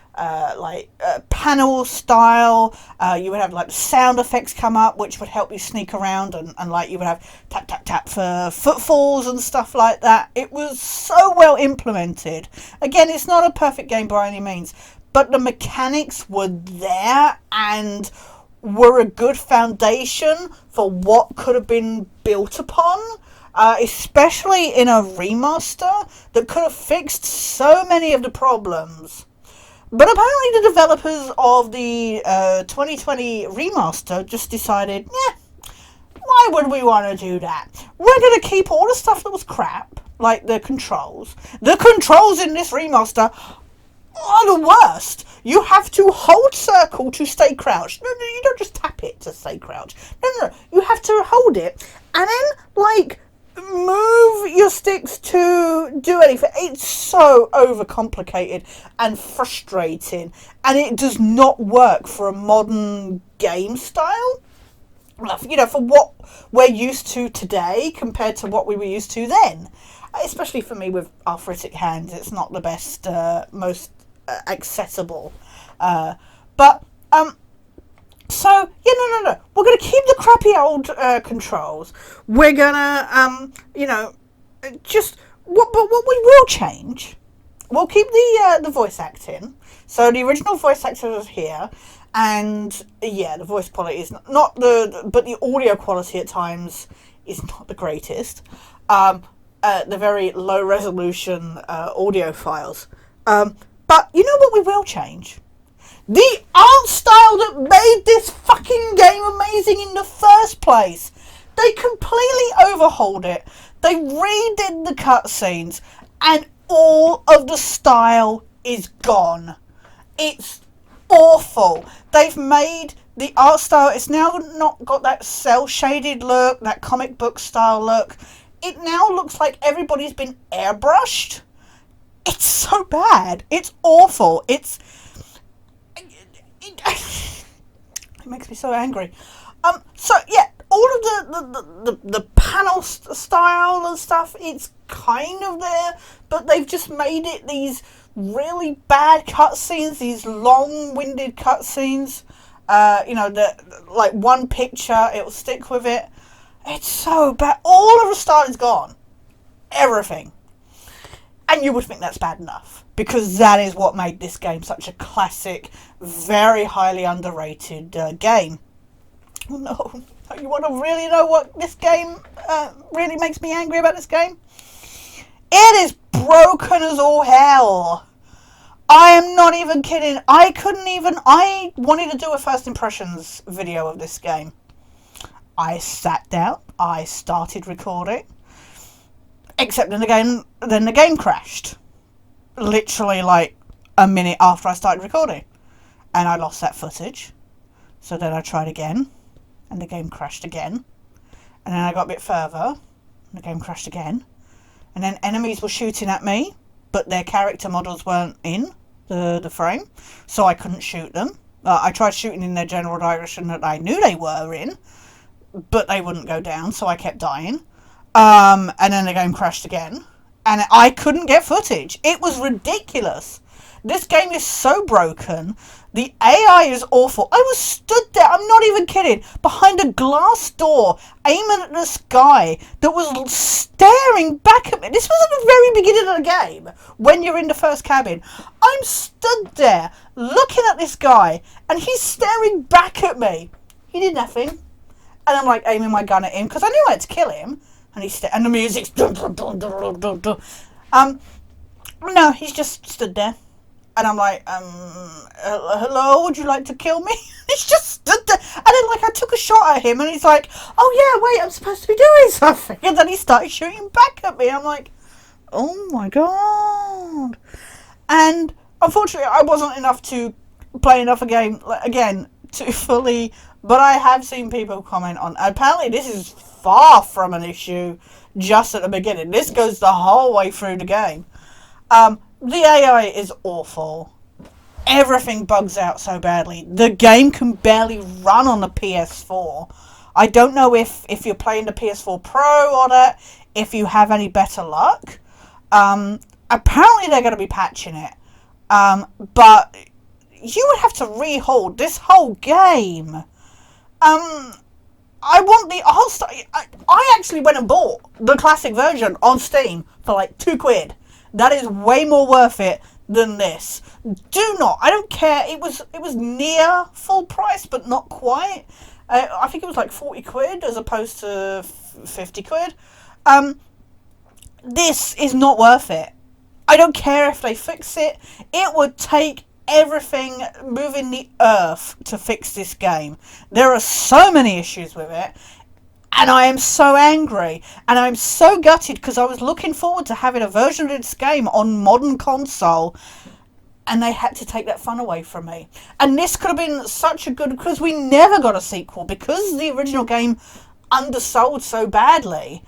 Speaker 1: panel style. You would have sound effects come up, which would help you sneak around, and you would have tap tap tap for footfalls and stuff like that. It was so well implemented. Again, it's not a perfect game by any means, but the mechanics were there and were a good foundation for what could have been built upon, especially in a remaster that could have fixed so many of the problems. But apparently the developers of the 2020 remaster just decided, why would we want to do that? We're going to keep all the stuff that was crap, like the controls. The controls in this remaster are the worst. You have to hold circle to stay crouched. No, you don't just tap it to stay crouched. No. You have to hold it, and then, move your sticks to do anything. It's so overcomplicated and frustrating, and it does not work for a modern game style. You know, for what we're used to today compared to what we were used to then. Especially for me with arthritic hands, it's not the best, most accessible. But So, yeah, no. We're going to keep the crappy old controls. We're going to, just... but what we will change, we'll keep the voice acting. So the original voice actor is here. And, yeah, the voice quality is not but the audio quality at times is not the greatest. The very low-resolution audio files. But you know what we will change? The art style that made this fucking game amazing in the first place. They completely overhauled it. They redid the cutscenes, and all of the style is gone. It's awful. They've made the art style, it's now not got that cel-shaded look, that comic book style look. It now looks like everybody's been airbrushed. It's so bad. It's awful. It makes me so angry. So yeah, all of the panel style and stuff, it's kind of there, but they've just made it these really bad cutscenes, these long-winded cutscenes. Like one picture, it'll stick with it. It's so bad. All of the style is gone. Everything. And you would think that's bad enough, because that is what made this game such a classic, very highly underrated game. Oh no, you want to really know what this game really makes me angry about this game? It is broken as all hell. I am not even kidding. I wanted to do a first impressions video of this game. I sat down, I started recording. Except then the game crashed. Literally like a minute after I started recording. And I lost that footage. So then I tried again. And the game crashed again. And then I got a bit further. And the game crashed again. And then enemies were shooting at me. But their character models weren't in the frame. So I couldn't shoot them. I tried shooting in their general direction that I knew they were in. But they wouldn't go down. So I kept dying. And then the game crashed again. And I couldn't get footage. It was ridiculous. This game is so broken. The AI is awful. I was stood there, I'm not even kidding, behind a glass door, aiming at this guy that was staring back at me. This was at the very beginning of the game, when you're in the first cabin. I'm stood there, looking at this guy, and he's staring back at me. He did nothing. And I'm like aiming my gun at him, because I knew I had to kill him. And and the music's no, he's just stood there. And I'm like, hello, would you like to kill me? He's just stood there. And then, like, I took a shot at him, and he's like, oh, yeah, wait, I'm supposed to be doing something. And then he started shooting back at me. I'm like, oh, my God. And, unfortunately, I wasn't enough to play enough a game, again, to fully... But I have seen people comment on... Apparently, this is far from an issue just at the beginning. This goes the whole way through the game. The AI is awful. Everything bugs out so badly. The game can barely run on the PS4. I don't know if you're playing the PS4 Pro or that, if you have any better luck. Apparently they're going to be patching it. But you would have to rehold this whole game. I want the whole I actually went and bought the classic version on Steam for like £2. That is way more worth it than this. Do not. I don't care. It was near full price, but not quite. I think it was like £40 as opposed to £50. This is not worth it. I don't care if they fix it. It would take everything moving the earth to fix this game. There are so many issues with it. And I am so angry, and I'm so gutted because I was looking forward to having a version of this game on modern console, and they had to take that fun away from me. And this could have been such a good, because we never got a sequel, because the original game undersold so badly.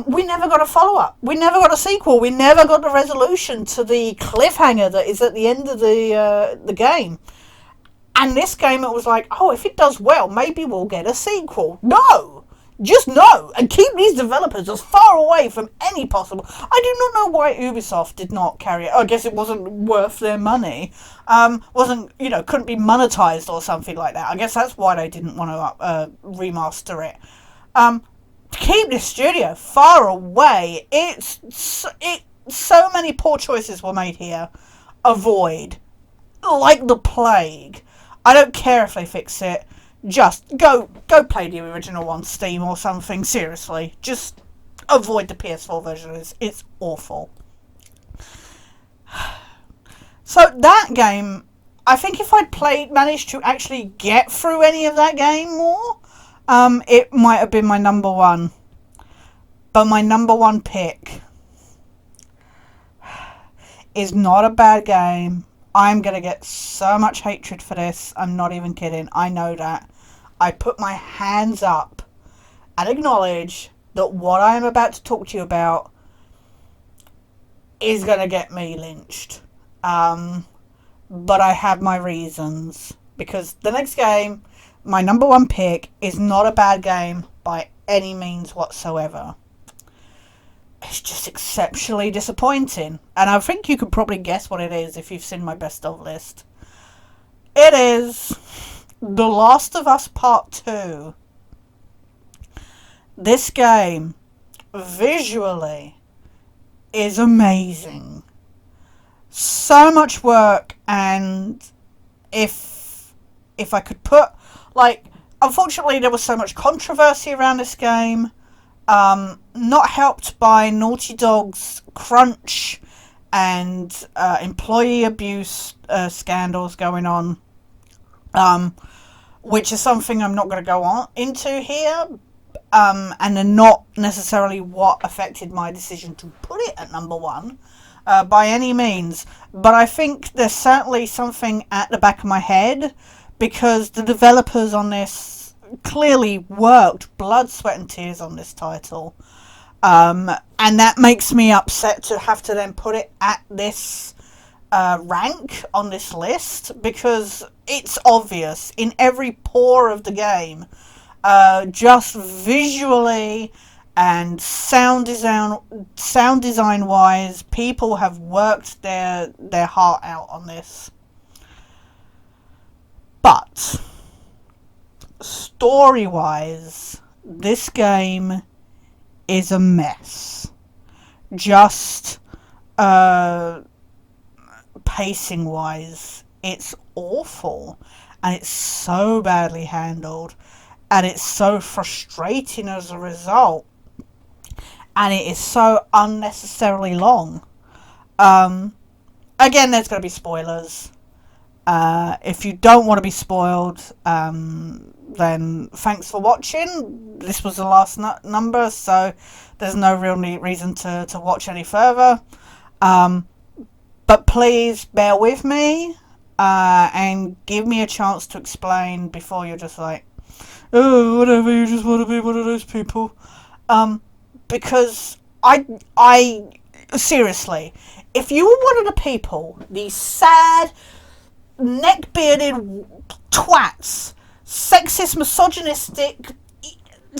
Speaker 1: We never got a follow-up. We never got a sequel. We never got the resolution to the cliffhanger that is at the end of the game. And this game, it was like, oh, if it does well, maybe we'll get a sequel. No! Just no! And keep these developers as far away from any possible... I do not know why Ubisoft did not carry it. I guess it wasn't worth their money. Wasn't, couldn't be monetized or something like that. I guess that's why they didn't want to remaster it. Keep this studio far away. So many poor choices were made here. Avoid. Like the plague. I don't care if they fix it. Just go play the original on Steam or something. Seriously. Just avoid the PS4 version. It's awful. So that game, I think if I'd managed to actually get through any of that game more, it might have been my number one. But my number one pick is not a bad game. I'm going to get so much hatred for this. I'm not even kidding. I know that. I put my hands up and acknowledge that what I am about to talk to you about is going to get me lynched. But I have my reasons. Because the next game, my number one pick, is not a bad game by any means whatsoever. It's just exceptionally disappointing. And I think you could probably guess what it is if you've seen my best of list. It is The Last of Us Part 2. This game, visually, is amazing. So much work, and if I could put, unfortunately there was so much controversy around this game. Not helped by Naughty Dog's crunch and employee abuse scandals going on, which is something I'm not going to go on into here, and they're not necessarily what affected my decision to put it at number one by any means, but I think there's certainly something at the back of my head, because the developers on this clearly worked blood, sweat and tears on this title, and that makes me upset to have to then put it at this rank on this list, because it's obvious in every pore of the game, just visually and sound design wise, people have worked their heart out on this. But story-wise, this game is a mess. Just pacing-wise, it's awful. And it's so badly handled. And it's so frustrating as a result. And it is so unnecessarily long. Again, there's going to be spoilers. If you don't want to be spoiled, then thanks for watching. This was the last number, so there's no real reason to watch any further. But please bear with me and give me a chance to explain before you're just like, oh, whatever, you just want to be one of those people. Because I seriously, if you were one of the people, these sad, neck-bearded twats, sexist, misogynistic,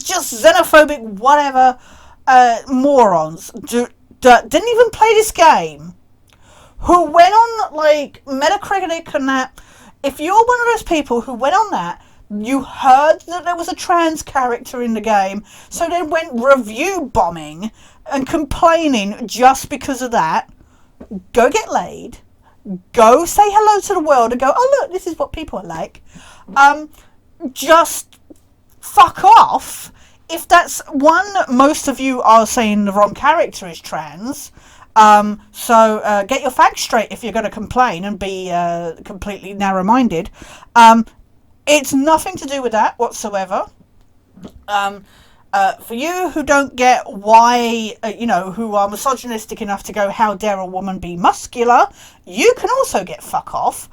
Speaker 1: just xenophobic, whatever, morons that didn't even play this game, who went on, Metacritic and that, if you're one of those people who went on that, you heard that there was a trans character in the game, so then went review bombing and complaining just because of that, go get laid. Go say hello to the world and go, oh look, this is what people are like. Just fuck off. If that's one, most of you are saying the wrong character is trans. So get your facts straight if you're going to complain and be completely narrow-minded. It's nothing to do with that whatsoever. For you who don't get why, who are misogynistic enough to go, how dare a woman be muscular, you can also get fuck off.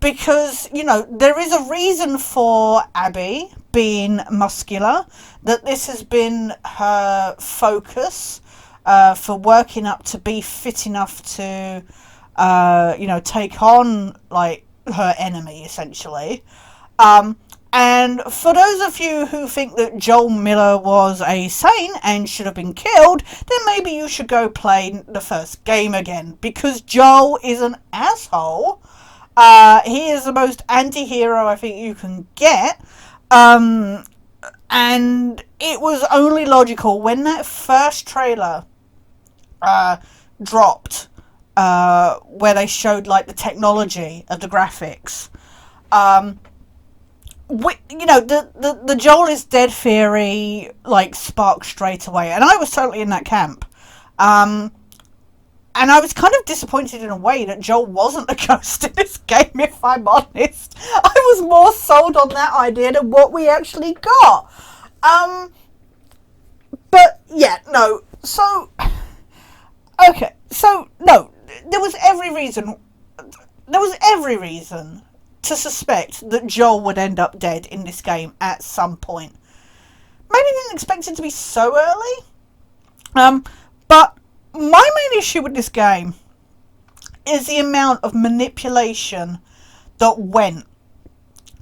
Speaker 1: Because, there is a reason for Abby being muscular, that this has been her focus for working up to be fit enough to, take on, like, her enemy, essentially. And for those of you who think that Joel Miller was a saint and should have been killed, then maybe you should go play the first game again, because Joel is an asshole. He is the most anti-hero I think you can get. And it was only logical when that first trailer dropped, where they showed, like, the technology of the graphics. The Joel is dead theory, like, sparked straight away, and I was totally in that camp. And I was kind of disappointed in a way that Joel wasn't a ghost in this game, if I'm honest. I was more sold on that idea than what we actually got. But, yeah, no. So, okay. So, no. There was every reason to suspect that Joel would end up dead in this game at some point. Maybe didn't expect it to be so early. But my main issue with this game is the amount of manipulation that went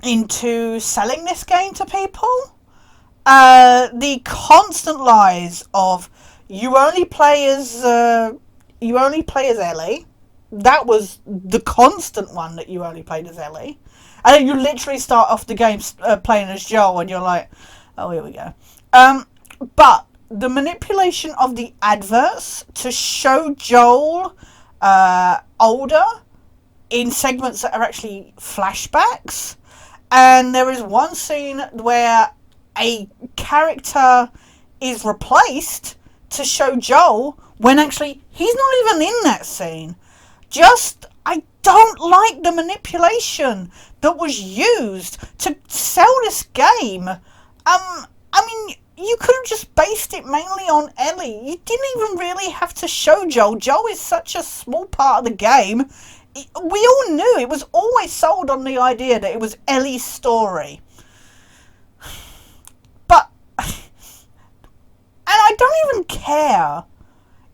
Speaker 1: into selling this game to people. The constant lies of you only play as Ellie. That was the constant one, that you only played as Ellie. And then you literally start off the game playing as Joel, and you're like, oh, here we go. But the manipulation of the adverts to show Joel older in segments that are actually flashbacks. And there is one scene where a character is replaced to show Joel when actually he's not even in that scene. I don't like the manipulation that was used to sell this game. You could have just based it mainly on Ellie. You didn't even really have to show Joel. Joel is such a small part of the game. We all knew, it was always sold on the idea that it was Ellie's story. But, and I don't even care.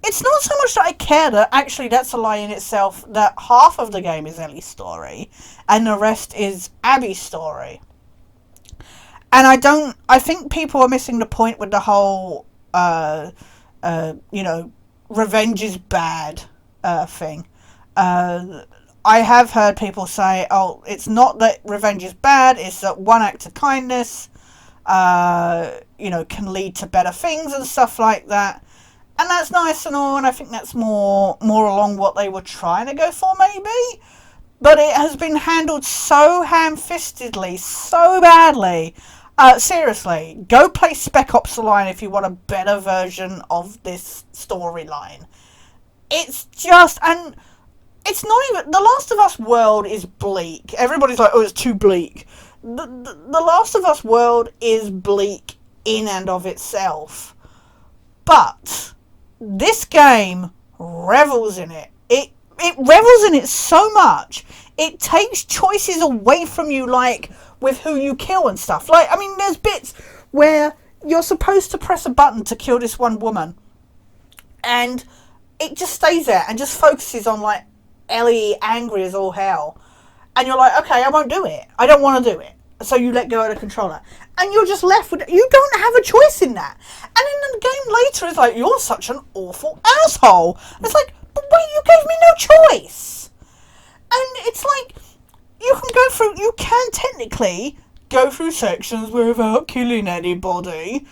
Speaker 1: It's not so much that I care that actually that's a lie in itself, that half of the game is Ellie's story and the rest is Abby's story. And I think people are missing the point with the whole, revenge is bad thing. I have heard people say, oh, it's not that revenge is bad, it's that one act of kindness, can lead to better things and stuff like that. And that's nice and all, and I think that's more along what they were trying to go for, maybe. But it has been handled so ham-fistedly, so badly. Seriously, go play Spec Ops The Line if you want a better version of this storyline. It's just, and it's not even, The Last of Us world is bleak. Everybody's like, oh, it's too bleak. The Last of Us world is bleak in and of itself. But this game revels in it. It revels in it so much. It takes choices away from you, like with who you kill and stuff. Like, I mean, there's bits where you're supposed to press a button to kill this one woman, and it just stays there and just focuses on, like, Ellie angry as all hell. And you're like, okay, I won't do it. I don't want to do it. So you let go of the controller. And you're just left with, you don't have a choice in that. And in the game later, it's like, you're such an awful asshole. It's like, but wait, you gave me no choice. And it's like, you can technically go through sections without killing anybody.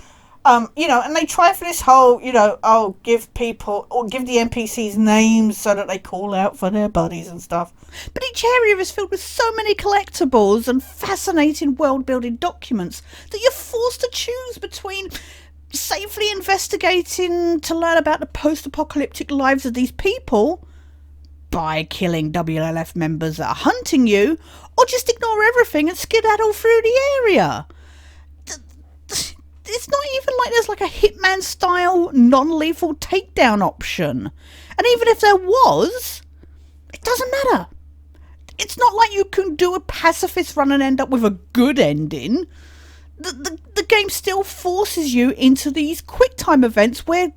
Speaker 1: And they try for this whole, give the NPCs names so that they call out for their buddies and stuff. But each area is filled with so many collectibles and fascinating world-building documents that you're forced to choose between safely investigating to learn about the post-apocalyptic lives of these people by killing WLF members that are hunting you, or just ignore everything and skedaddle through the area. It's not even like there's like a Hitman-style non-lethal takedown option. And even if there was, it doesn't matter. It's not like you can do a pacifist run and end up with a good ending. the game still forces you into these quick time events where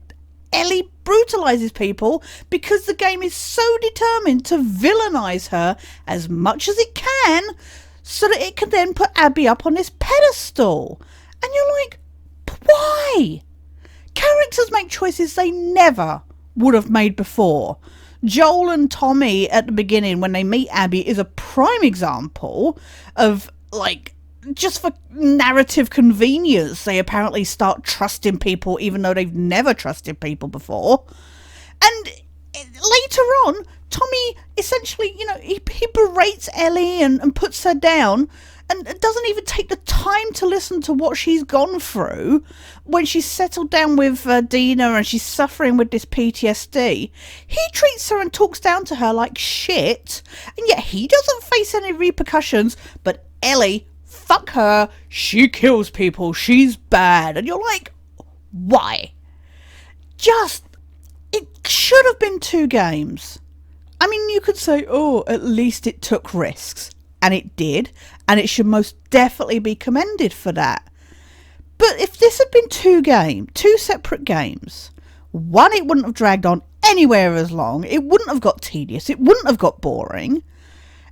Speaker 1: Ellie brutalizes people because the game is so determined to villainize her as much as it can so that it can then put Abby up on this pedestal. And you're like, why? Characters make choices they never would have made before. Joel and Tommy at the beginning, when they meet Abby, is a prime example of, like, just for narrative convenience, they apparently start trusting people even though they've never trusted people before. And later on, Tommy essentially, he berates Ellie and puts her down and doesn't even take the time to listen to what she's gone through when she's settled down with Dina and she's suffering with this PTSD. He treats her and talks down to her like shit, and yet he doesn't face any repercussions, but Ellie, fuck her, she kills people, she's bad. And you're like, why? It should have been 2 games. I mean, you could say, oh, at least it took risks. And it did, and it should most definitely be commended for that. But if this had been 2 separate games, one, it wouldn't have dragged on anywhere as long, it wouldn't have got tedious, it wouldn't have got boring,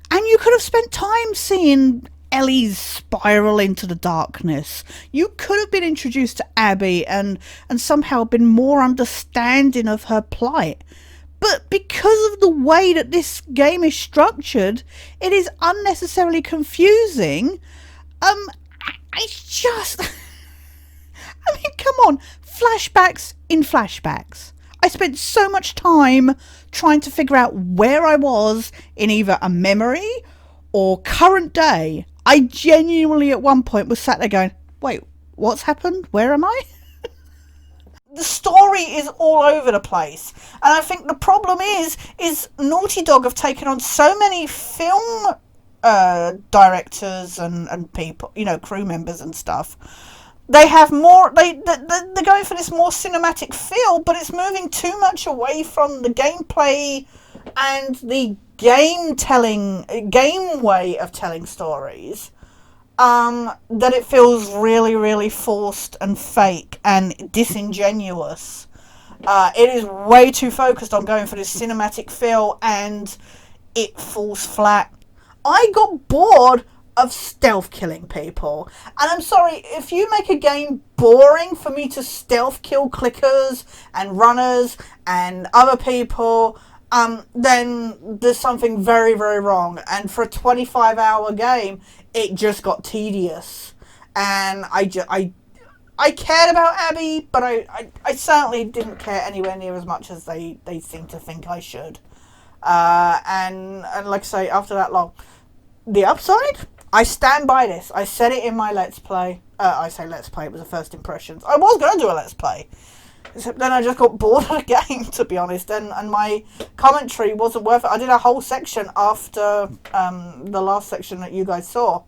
Speaker 1: and you could have spent time seeing Ellie's spiral into the darkness. You could have been introduced to Abby and somehow been more understanding of her plight. But because of the way that this game is structured, it is unnecessarily confusing. I just... I mean, come on. Flashbacks in flashbacks. I spent so much time trying to figure out where I was in either a memory or current day. I genuinely at one point was sat there going, wait, what's happened? Where am I? The story is all over the place, and I think the problem is Naughty Dog have taken on so many film directors and people, crew members and stuff. They have more. They're going for this more cinematic feel, but it's moving too much away from the gameplay and the game way of telling stories. That it feels really, really forced and fake and disingenuous. It is way too focused on going for this cinematic feel, and it falls flat. I got bored of stealth killing people. And I'm sorry, if you make a game boring for me to stealth kill clickers and runners and other people, then there's something very, very wrong. And for a 25-hour game, it just got tedious. And I cared about Abby, but I certainly didn't care anywhere near as much as they seem to think I should. And like I say, after that long, the upside, I stand by this. I said it in my Let's Play. I say Let's Play, it was a first impressions. I was going to do a Let's Play. Except then I just got bored of the game, to be honest, and my commentary wasn't worth it. I did a whole section after the last section that you guys saw.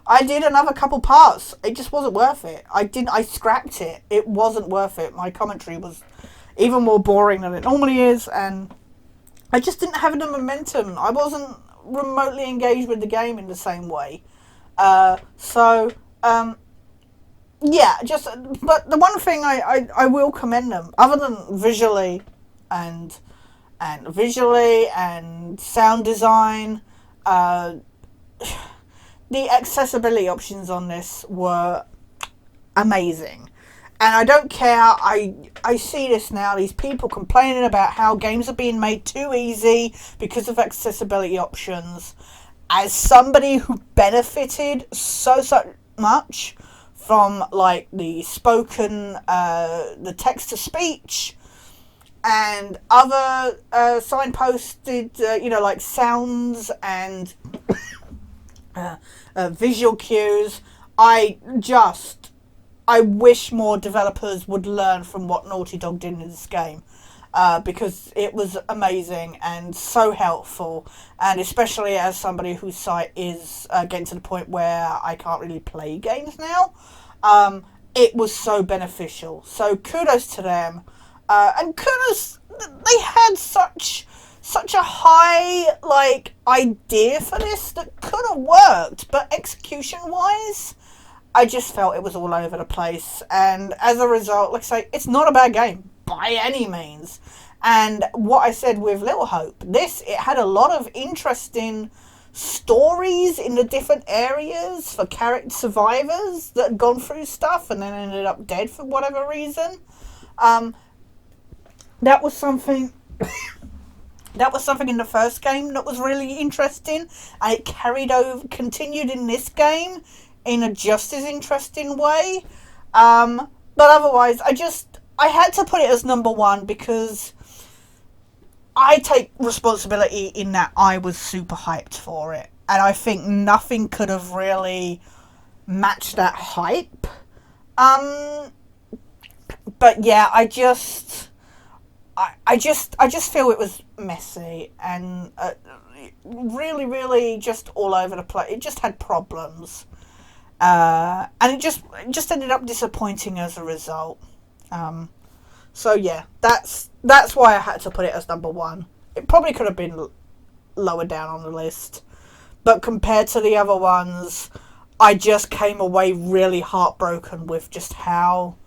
Speaker 1: I did another couple parts. It just wasn't worth it. I scrapped it. It wasn't worth it. My commentary was even more boring than it normally is, and I just didn't have the momentum. I wasn't remotely engaged with the game in the same way. Yeah, but the one thing I will commend them, other than visually and sound design, the accessibility options on this were amazing. And I don't care, I see this now, these people complaining about how games are being made too easy because of accessibility options. As somebody who benefited so much from, like, the spoken, the text-to-speech and other signposted, like sounds and visual cues, I wish more developers would learn from what Naughty Dog did in this game, because it was amazing and so helpful, and especially as somebody whose sight is getting to the point where I can't really play games now, it was so beneficial. So kudos to them, and kudos, they had such a high, like, idea for this that could have worked, but execution wise, I just felt it was all over the place. And as a result, like I say, it's not a bad game by any means. And what I said with Little Hope, it had a lot of interesting stories in the different areas for character survivors that had gone through stuff and then ended up dead for whatever reason. Um, that was something. That was something in the first game that was really interesting, and it continued in this game in a just as interesting way. But otherwise, I had to put it as number one because I take responsibility in that I was super hyped for it, and I think nothing could have really matched that hype. But yeah, I just feel it was messy and really, really just all over the place. It just had problems, and it just ended up disappointing as a result. So yeah, that's why I had to put it as number one. It probably could have been lower down on the list, but compared to the other ones, I just came away really heartbroken with just how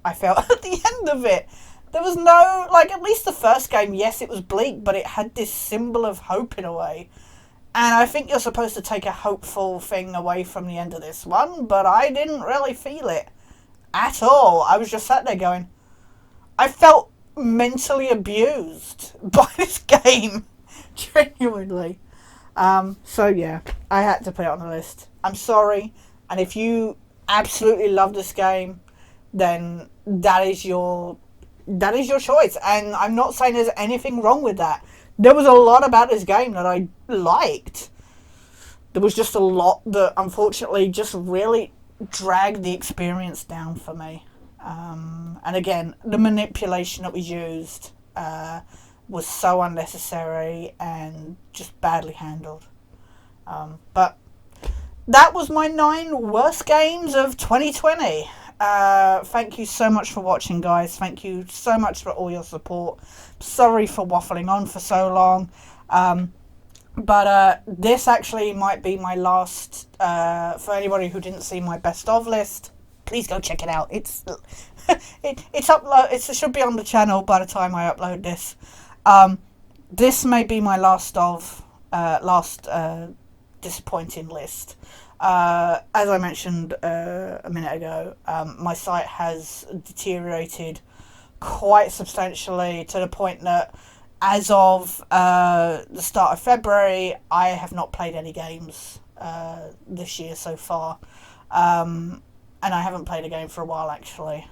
Speaker 1: I felt at the end of it. There was no, like, at least the first game, yes, it was bleak, but it had this symbol of hope in a way. And I think you're supposed to take a hopeful thing away from the end of this one, but I didn't really feel it at all. I was just sat there going, I felt mentally abused by this game. Genuinely. So yeah, I had to put it on the list. I'm sorry. And if you absolutely love this game, then that is your choice. And I'm not saying there's anything wrong with that. There was a lot about this game that I liked. There was just a lot that unfortunately just really dragged the experience down for me. And again, the manipulation that was used was so unnecessary and just badly handled. But that was my 9 worst games of 2020. Thank you so much for watching, guys. Thank you so much for all your support. Sorry for waffling on for so long. But this actually might be my last, for anybody who didn't see my best of list, please go check it out. It's it should be on the channel by the time I upload this. This may be my last disappointing list. As I mentioned a minute ago, my sight has deteriorated quite substantially to the point that as of the start of February, I have not played any games this year so far. And I haven't played a game for a while, actually.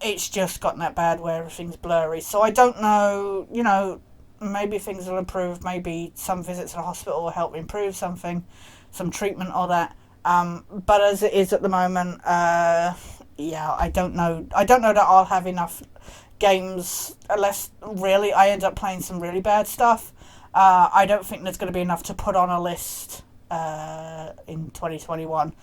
Speaker 1: It's just gotten that bad where everything's blurry. So I don't know, maybe things will improve. Maybe some visits to the hospital will help improve something, some treatment or that. But as it is at the moment, yeah, I don't know. I don't know that I'll have enough games unless really I end up playing some really bad stuff. I don't think there's going to be enough to put on a list in 2021.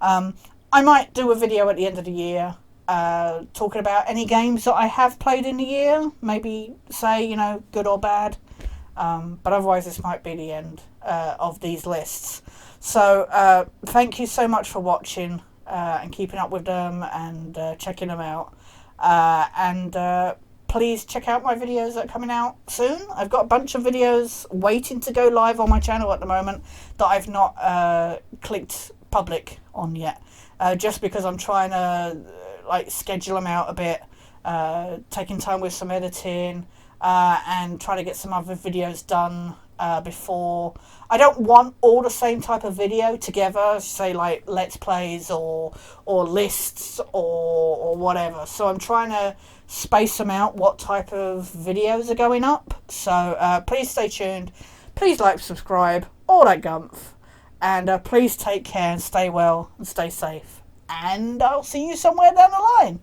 Speaker 1: I might do a video at the end of the year talking about any games that I have played in the year. Maybe say, good or bad. But otherwise this might be the end of these lists. So thank you so much for watching and keeping up with them and checking them out. And please check out my videos that are coming out soon. I've got a bunch of videos waiting to go live on my channel at the moment that I've not clicked public on yet. Just because I'm trying to schedule them out a bit, taking time with some editing, and trying to get some other videos done before. I don't want all the same type of video together, say like let's plays or lists or whatever. So I'm trying to space them out what type of videos are going up. So please stay tuned, please like, subscribe, all that gumph, and please take care and stay well and stay safe, and I'll see you somewhere down the line.